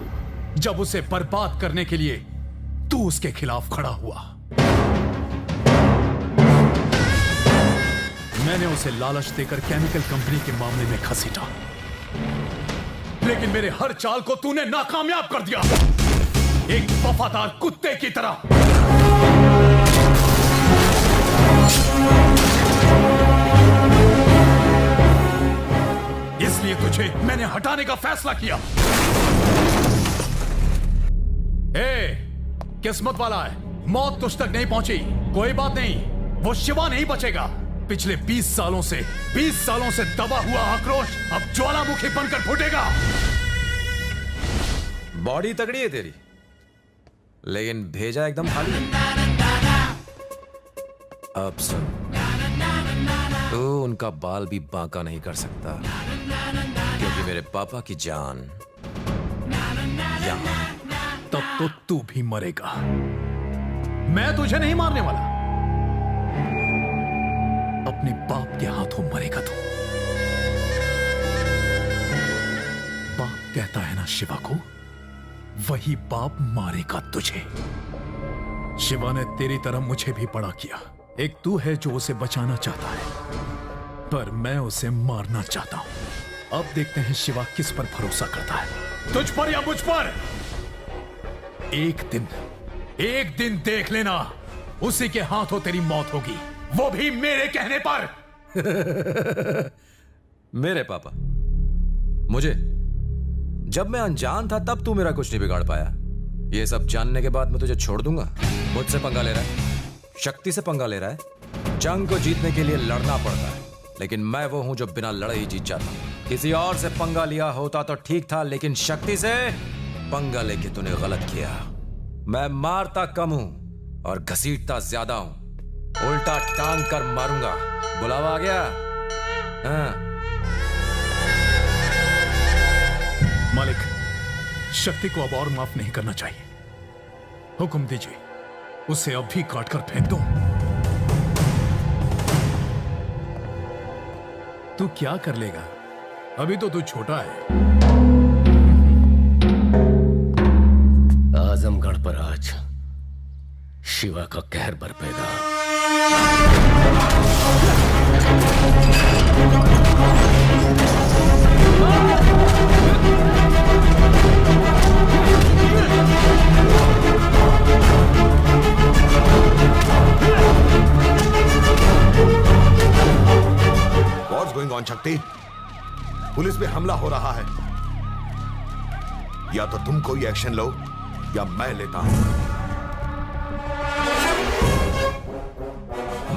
Speaker 17: जब उसे बर्बाद करने के लिए तू उसके खिलाफ खड़ा हुआ। मैंने उसे लालच देकर केमिकल कंपनी के मामले में घसीटा, लेकिन मेरे हर चाल को तूने नाकामयाब कर दिया, एक वफादार कुत्ते की तरह। इसलिए तुझे मैंने हटाने का फैसला किया। किस्मत वाला है, मौत तुझ तक नहीं पहुंची। कोई बात नहीं, वो शिवा नहीं बचेगा। पिछले 20 सालों से दबा हुआ आक्रोश अब ज्वालामुखी बनकर फूटेगा।
Speaker 8: बॉडी तगड़ी है तेरी, लेकिन भेजा एकदम खाली। अब सुन, तू उनका बाल भी बांका नहीं कर सकता, क्योंकि मेरे पापा की जान यहां।
Speaker 17: तब तो तू भी मरेगा। मैं तुझे नहीं मारने वाला। अपने बाप के हाथों मरेगा तू। बाप कहता है ना शिवा को, वही बाप मारेगा तुझे। शिवा ने तेरी तरह मुझे भी बड़ा किया। एक तू है जो उसे बचाना चाहता है, पर मैं उसे मारना चाहता हूं। अब देखते हैं शिवा किस पर भरोसा करता है, तुझ पर या मुझ पर। एक दिन देख लेना, उसी के हाथों तेरी मौत होगी, वो भी मेरे कहने पर।
Speaker 8: मेरे पापा, मुझे जब मैं अनजान था तब तू मेरा कुछ नहीं बिगाड़ पाया। ये सब जानने के बाद मैं तुझे छोड़ दूंगा? मुझसे पंगा ले रहा है, शक्ति से पंगा ले रहा है। जंग को जीतने के लिए लड़ना पड़ता है, लेकिन मैं वो हूं जो बिना लड़े ही जीत जाता हूं। किसी और से पंगा लिया होता तो ठीक था, लेकिन शक्ति से पंगा लेके तूने गलत किया। मैं मारता कम हूं और घसीटता ज्यादा हूं। उल्टा टांग कर मारूंगा। बुलावा आ गया? हाँ।
Speaker 17: मालिक, शक्ति को अब और माफ नहीं करना चाहिए। हुक्म दीजिए, उसे अब भी काट कर फेंक दूं। तू क्या कर लेगा? अभी तो तू छोटा है।
Speaker 6: आजमगढ़ पर आज शिवा का कहर बरपेगा।
Speaker 14: What's going on, शक्ति? पुलिस पे हमला हो रहा है। या तो तुम कोई एक्शन लो या मैं लेता हूं।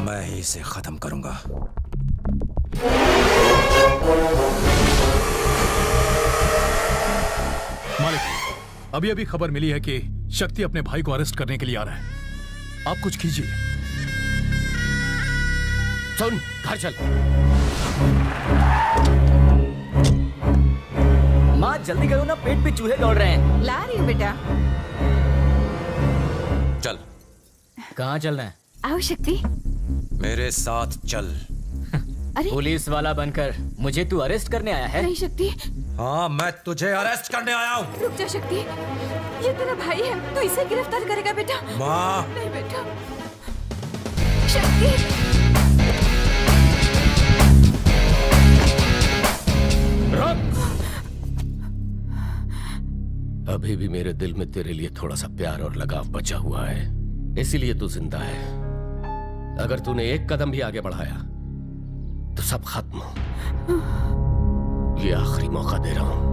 Speaker 8: मैं ही इसे खत्म करूंगा।
Speaker 17: मालिक, अभी खबर मिली है कि शक्ति अपने भाई को अरेस्ट करने के लिए आ रहा है। आप कुछ कीजिए।
Speaker 6: सुन, घर चल।
Speaker 12: माँ जल्दी करो ना, पेट पे चूहे दौड़ रहे हैं।
Speaker 21: ला रही हूँ बेटा।
Speaker 8: चल।
Speaker 12: कहाँ चल रहे हैं?
Speaker 21: आओ शक्ति।
Speaker 8: मेरे साथ चल।
Speaker 21: अरे
Speaker 12: पुलिस वाला बनकर मुझे तू अरेस्ट करने आया है?
Speaker 21: नहीं शक्ति।
Speaker 8: हाँ, मैं तुझे अरेस्ट करने आया हूँ।
Speaker 21: रुक जा शक्ति, ये तेरा भाई है, तू इसे गिरफ्तार करेगा बेटा?
Speaker 8: माँ।
Speaker 21: नहीं बेटा। शक्ति।
Speaker 6: अभी भी मेरे दिल में तेरे लिए थोड़ा सा प्यार और लगाव बचा हुआ है, इसीलिए तू जिंदा है। अगर तूने एक कदम भी आगे बढ़ाया तो सब खत्म। ये आखिरी मौका दे रहा हूं।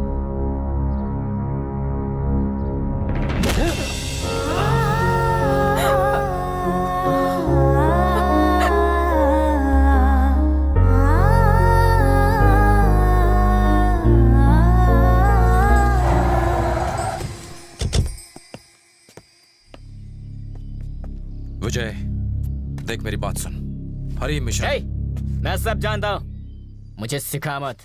Speaker 8: विजय, देख मेरी बात सुन। हरी मिशन।
Speaker 12: मैं सब जानता हूँ, मुझे सिखा मत।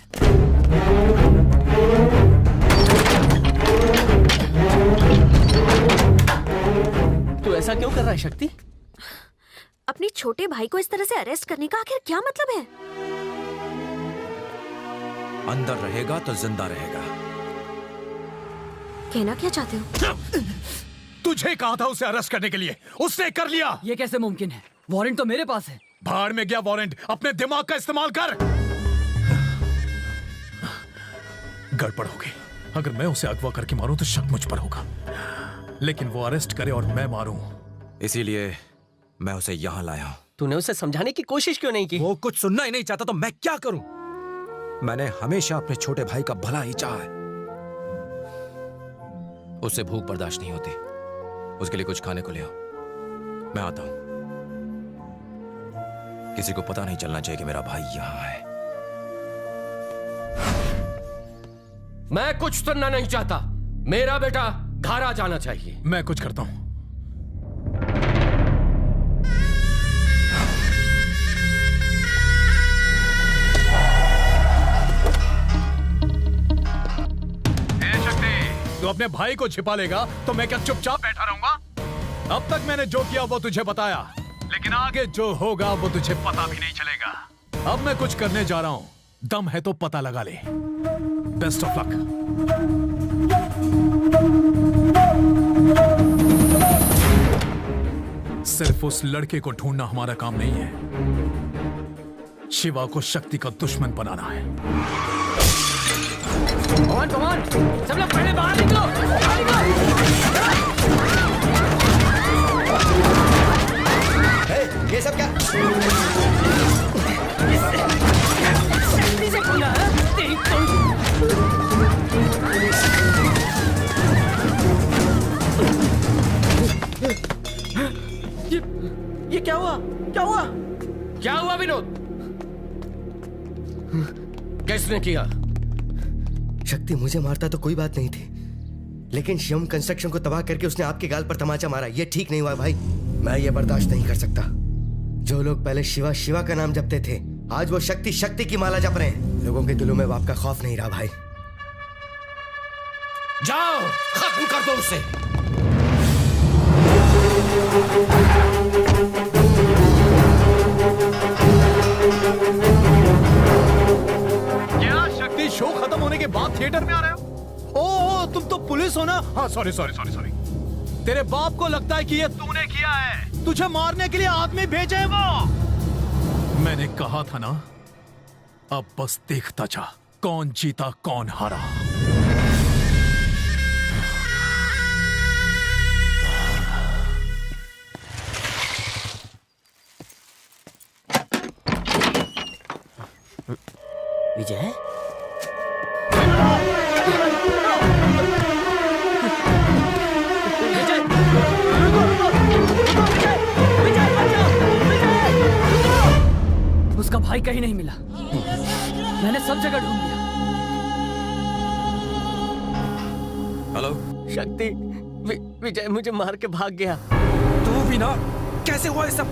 Speaker 11: तू ऐसा क्यों कर रहा है शक्ति?
Speaker 3: अपने छोटे भाई को इस तरह से अरेस्ट करने का आखिर क्या मतलब है?
Speaker 8: अंदर रहेगा तो जिंदा रहेगा।
Speaker 3: कहना क्या चाहते हो?
Speaker 17: तुझे कहा था उसे अरेस्ट करने के लिए, उसने कर लिया।
Speaker 12: ये कैसे मुमकिन है? वारंट तो मेरे पास है।
Speaker 17: भाड़ में गया वारंट, अपने दिमाग का इस्तेमाल कर। गड़बड़ हो गई। अगर मैं उसे अगवा करके मारूं तो शक मुझ पर होगा, लेकिन वो अरेस्ट करे और मैं मारूं।
Speaker 8: इसीलिए मैं उसे यहां लाया हूं।
Speaker 11: तूने उसे समझाने की कोशिश क्यों नहीं की?
Speaker 8: वो कुछ सुनना ही नहीं चाहता तो मैं क्या करूं? मैंने हमेशा अपने छोटे भाई का भला ही चाहा है। उससे भूख बर्दाश्त नहीं होती, उसके लिए कुछ खाने को ले आओ। मैं आता हूं। किसी को पता नहीं चलना चाहिए कि मेरा भाई यहां है।
Speaker 6: मैं कुछ सुनना नहीं चाहता। मेरा बेटा घर आ जाना चाहिए।
Speaker 17: मैं कुछ करता हूं। तू अपने भाई को छिपा लेगा तो मैं क्या चुपचाप बैठा रहूंगा? अब तक मैंने जो किया वो तुझे बताया, लेकिन आगे जो होगा वो तुझे पता भी नहीं चलेगा। अब मैं कुछ करने जा रहा हूं, दम है तो पता लगा ले। Best of luck. सिर्फ उस लड़के को ढूंढना हमारा काम नहीं है, शिवा को शक्ति का दुश्मन बनाना है।
Speaker 12: कमान, सब लोग पहले बाहर निकलो, बाहर निकलो।
Speaker 5: ये सब क्या?
Speaker 12: शक्ति से खुला है? तेरी
Speaker 11: ये क्या हुआ? क्या हुआ?
Speaker 6: क्या हुआ विनोद? किसने किया?
Speaker 5: शक्ति मुझे मारता तो कोई बात नहीं थी, लेकिन शिवम कंस्ट्रक्शन को तबाह करके उसने आपके गाल पर तमाचा मारा। ये ठीक नहीं हुआ भाई, मैं ये बर्दाश्त नहीं कर सकता। जो लोग पहले शिवा शिवा का नाम जपते थे, आज वो शक्ति शक्ति की माला जप रहे हैं। लोगों के दिलों में बाप का खौफ नहीं रहा भाई।
Speaker 6: जाओ खत्म कर दो उसे।
Speaker 17: क्या शक्ति शो खत्म होने के बाद थिएटर में आ रहे हो? ओ तुम तो पुलिस हो ना? हाँ सॉरी सॉरी सॉरी सॉरी। तेरे बाप को लगता है कि ये तूने किया है, तुझे मारने के लिए आदमी भेजे हैं वो। मैंने कहा था ना, अब बस देखता जा कौन जीता कौन हारा।
Speaker 12: विजय, उसका भाई कहीं नहीं मिला। मैंने सब जगह ढूंढ लिया।
Speaker 8: हेलो
Speaker 11: शक्ति, विजय मुझे मार के भाग गया।
Speaker 16: तू भी ना, कैसे हुआ ये सब?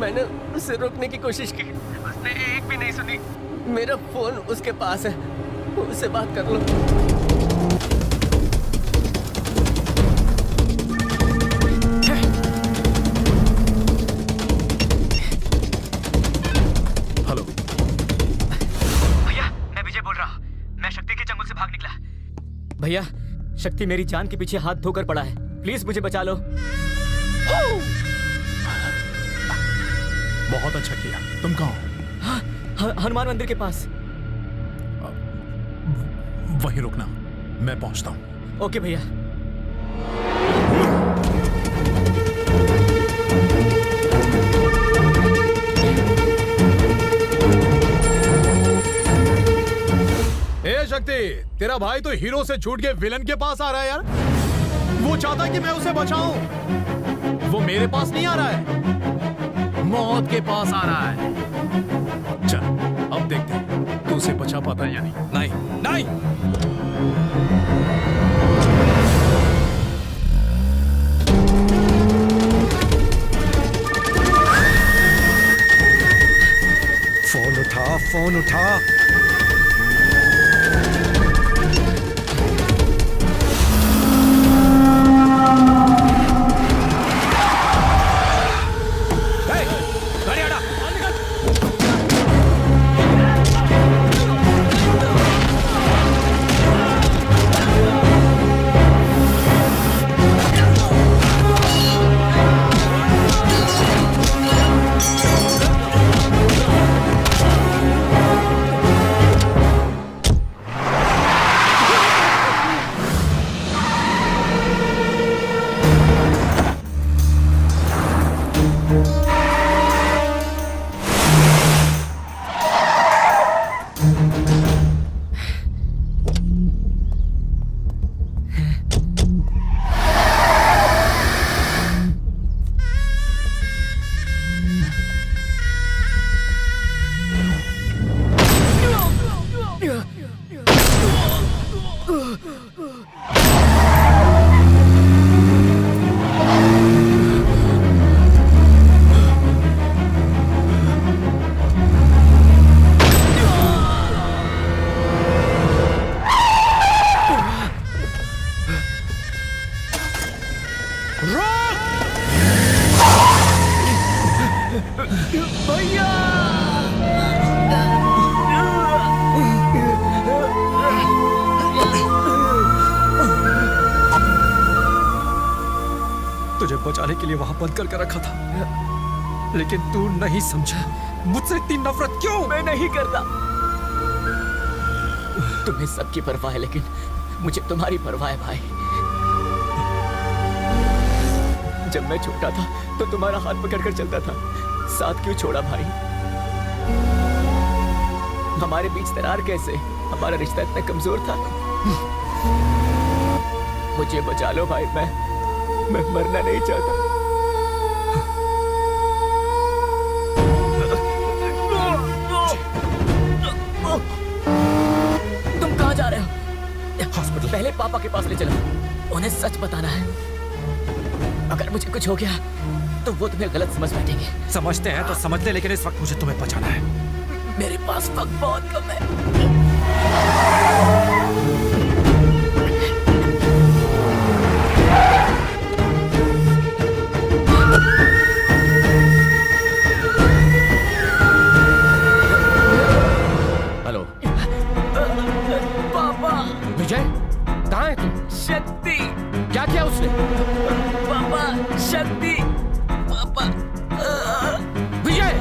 Speaker 11: मैंने उसे रोकने की कोशिश की, उसने एक भी नहीं सुनी। मेरा फोन उसके पास है, उससे बात कर लो।
Speaker 17: हेलो
Speaker 12: भैया, मैं विजय बोल रहा हूँ। मैं शक्ति के चंगुल से भाग निकला। भैया, शक्ति मेरी जान के पीछे हाथ धोकर पड़ा है, प्लीज मुझे बचा लो।
Speaker 17: बहुत अच्छा किया। तुम कहाँ हो?
Speaker 12: हनुमान मंदिर के पास।
Speaker 17: वहीं रुकना, मैं पहुंचता हूं।
Speaker 12: ओके भैया।
Speaker 17: ए शक्ति, तेरा भाई तो हीरो से छूट के विलन के पास आ रहा है यार। वो चाहता है कि मैं उसे बचाऊं, वो मेरे पास नहीं आ रहा है, मौत के पास आ रहा है। चल अब देखते हैं तू उसे बचा पाता है या नहीं।
Speaker 16: नहीं। फोन उठा।
Speaker 11: भैया
Speaker 16: तुझे बचाने के लिए वहां बंद करके रखा था, लेकिन तू नहीं समझा। मुझसे इतनी नफरत क्यों?
Speaker 11: मैं नहीं करता। तुम्हें सबकी परवाह है, लेकिन मुझे तुम्हारी परवाह है भाई। जब मैं छोटा था तो तुम्हारा हाथ पकड़कर चलता था, साथ क्यों छोड़ा भाई? हमारे बीच दरार कैसे? हमारा रिश्ता इतना कमजोर था। मुझे बचा लो भाई, मैं मरना नहीं चाहता। तुम कहाँ जा रहे हो? हॉस्पिटल। पहले पापा के पास ले चलो, उन्हें सच बताना है। अगर मुझे कुछ हो गया तो वो तुम्हें गलत समझ बैठेंगे।
Speaker 16: समझते हैं तो समझ ले, लेकिन इस वक्त मुझे तुम्हें बचाना है।
Speaker 11: मेरे पास वक्त बहुत कम है।
Speaker 6: हेलो
Speaker 11: पापा।
Speaker 6: विजय, कहाँ है तू?
Speaker 11: शक्ति।
Speaker 6: क्या किया उसने?
Speaker 11: पापा, शक्ति। पापा।
Speaker 6: विजय!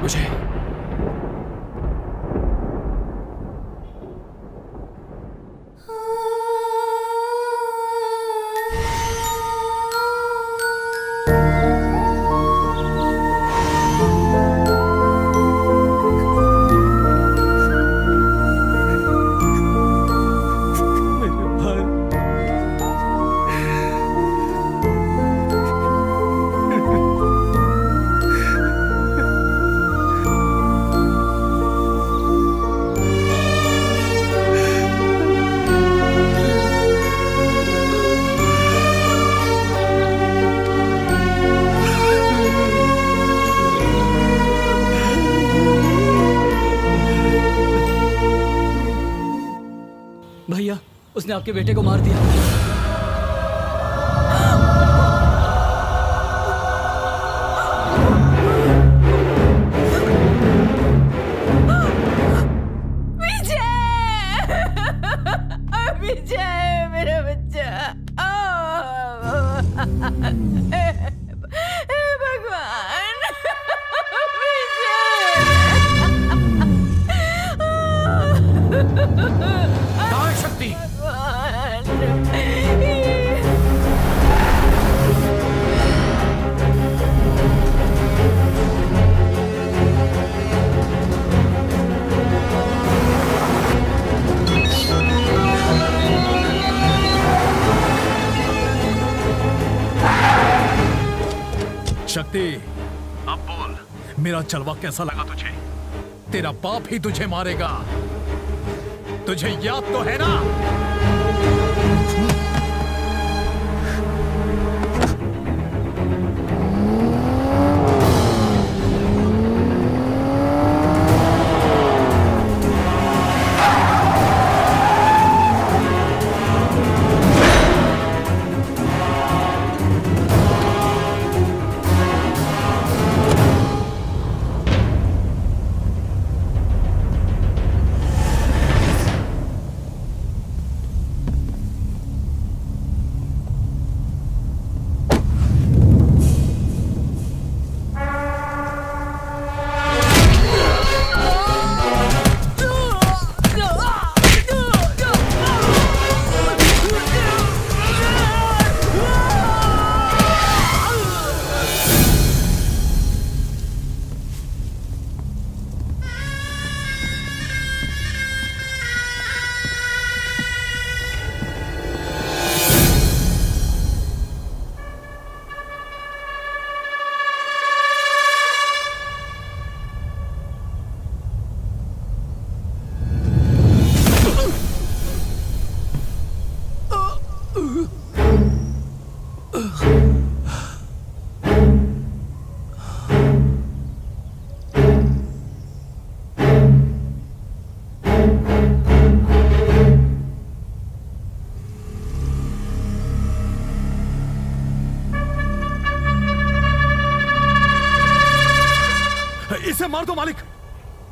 Speaker 16: विजय,
Speaker 11: भैया, उसने आपके बेटे को मार दिया।
Speaker 21: विजय, मेरा बच्चा। भगवान,
Speaker 16: कहाँ है शक्ति?
Speaker 17: शक्ति, अब बोल, मेरा जलवा कैसा लगा तुझे? तेरा बाप ही तुझे मारेगा, तुझे याद तो है ना?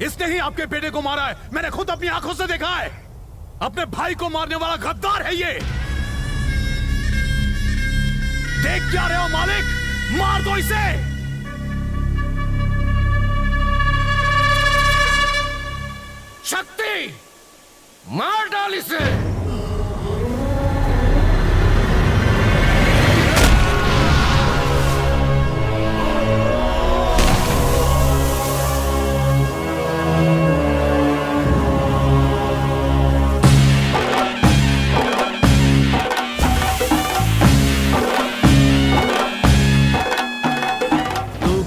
Speaker 17: इसने ही आपके बेटे को मारा है। मैंने खुद अपनी आंखों से देखा है। अपने भाई को मारने वाला गद्दार है ये। देख क्या रहे हो मालिक? मार दो इसे।
Speaker 6: शक्ति, मार डाल इसे।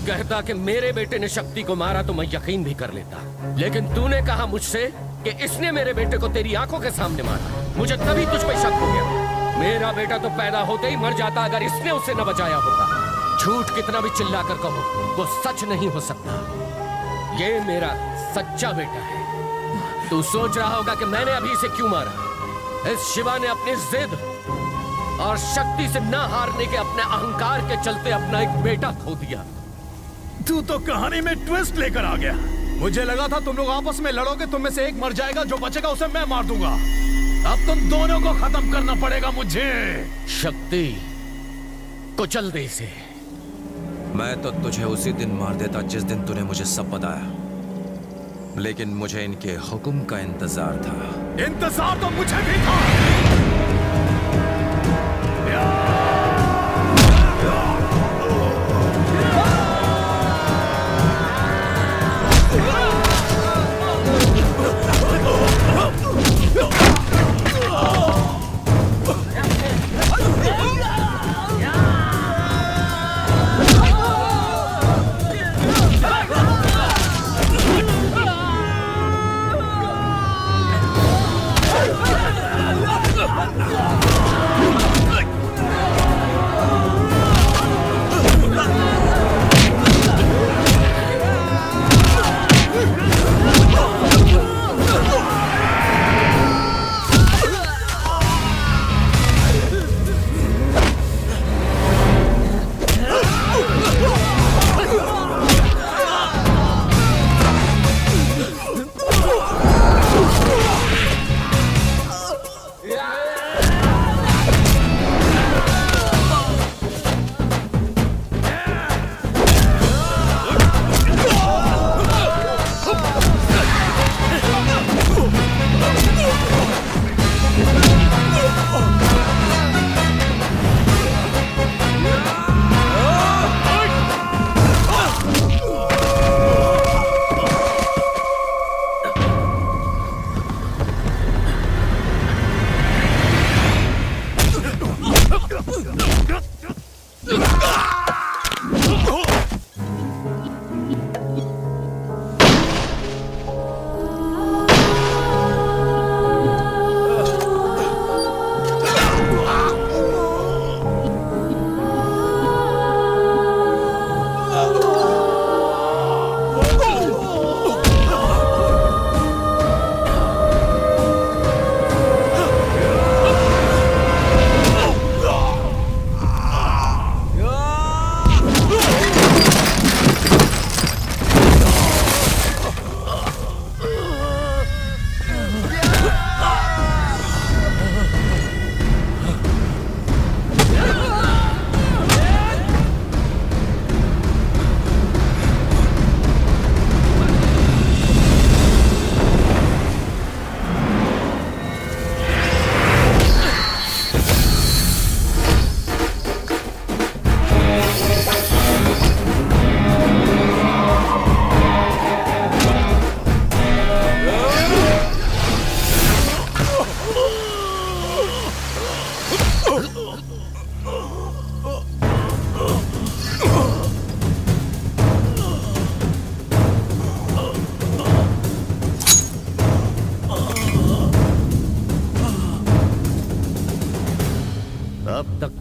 Speaker 6: कहता कि मेरे बेटे ने शक्ति को मारा तो मैं यकीन भी कर लेता, लेकिन तूने कहा मुझसे कि इसने मेरे बेटे को तेरी आंखों के सामने मारा। मुझे तभी तुझ पे शक हो गया। मेरा बेटा तो पैदा होते ही मर जाता अगर इसने उसे न बचाया होता। झूठ कितना भी चिल्लाकर कहो, वो सच नहीं हो सकता। ये मेरा सच्चा बेटा है। तू सोच रहा होगा कि मैंने अभी इसे क्यों मारा। इस शिवा ने अपनी जिद और शक्ति से न हारने के अपने अहंकार के चलते अपना एक बेटा खो दिया।
Speaker 17: तू तो कहानी में ट्विस्ट लेकर आ गया। मुझे लगा था तुम लोग आपस में लड़ोगे, तुम में से एक मर जाएगा, जो बचेगा उसे मैं मार दूंगा। अब तुम दोनों को खत्म करना पड़ेगा मुझे।
Speaker 6: शक्ति, कुचल दे इसे।
Speaker 8: मैं तो तुझे उसी दिन मार देता जिस दिन तूने मुझे सब बताया, लेकिन मुझे इनके हुक्म का इंतजार था।
Speaker 17: इंतजार तो मुझे भी था।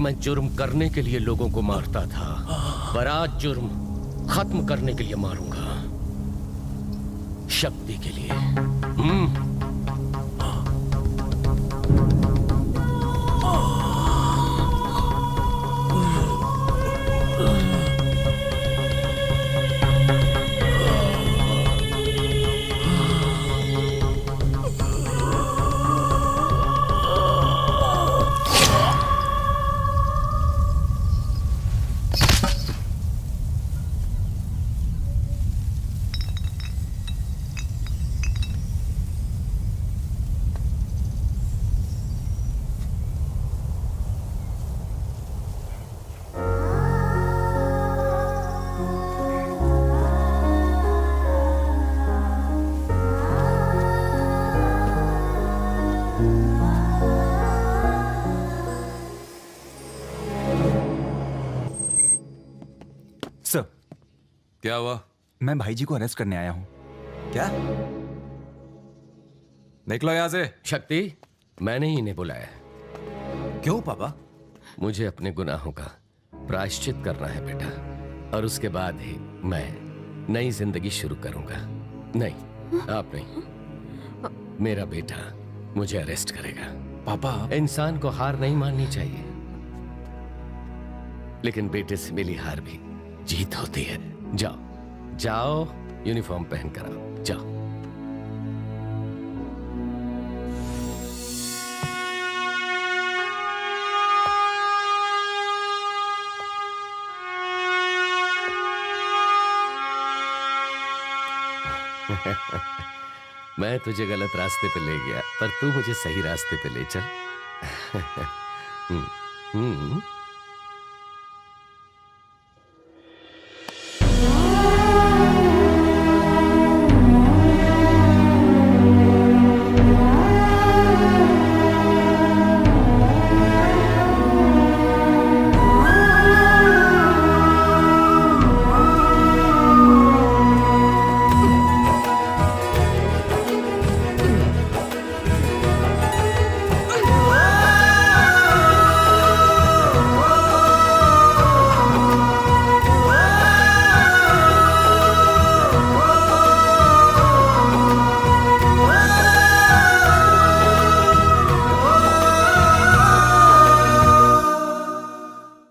Speaker 6: मैं जुर्म करने के लिए लोगों को मारता था, पर आज जुर्म खत्म करने के लिए मारूंगा, शक्ति के लिए।
Speaker 8: क्या हुआ?
Speaker 15: मैं भाई जी को अरेस्ट करने आया हूँ। क्या?
Speaker 8: निकलो यहाँ से।
Speaker 6: शक्ति, मैंने ही इन्हें बुलाया।
Speaker 15: क्यों पापा?
Speaker 6: मुझे अपने गुनाहों का प्रायश्चित करना है बेटा, और उसके बाद ही मैं नई जिंदगी शुरू करूंगा। नहीं, आप नहीं, मेरा बेटा मुझे अरेस्ट करेगा।
Speaker 15: पापा,
Speaker 6: इंसान को हार नहीं माननी चाहिए, लेकिन बेटे से मिली हार भी जीत होती है। जाओ जाओ, यूनिफॉर्म पहन कर आओ, जाओ। मैं तुझे गलत रास्ते पे ले गया, पर तू मुझे सही रास्ते पे ले चल।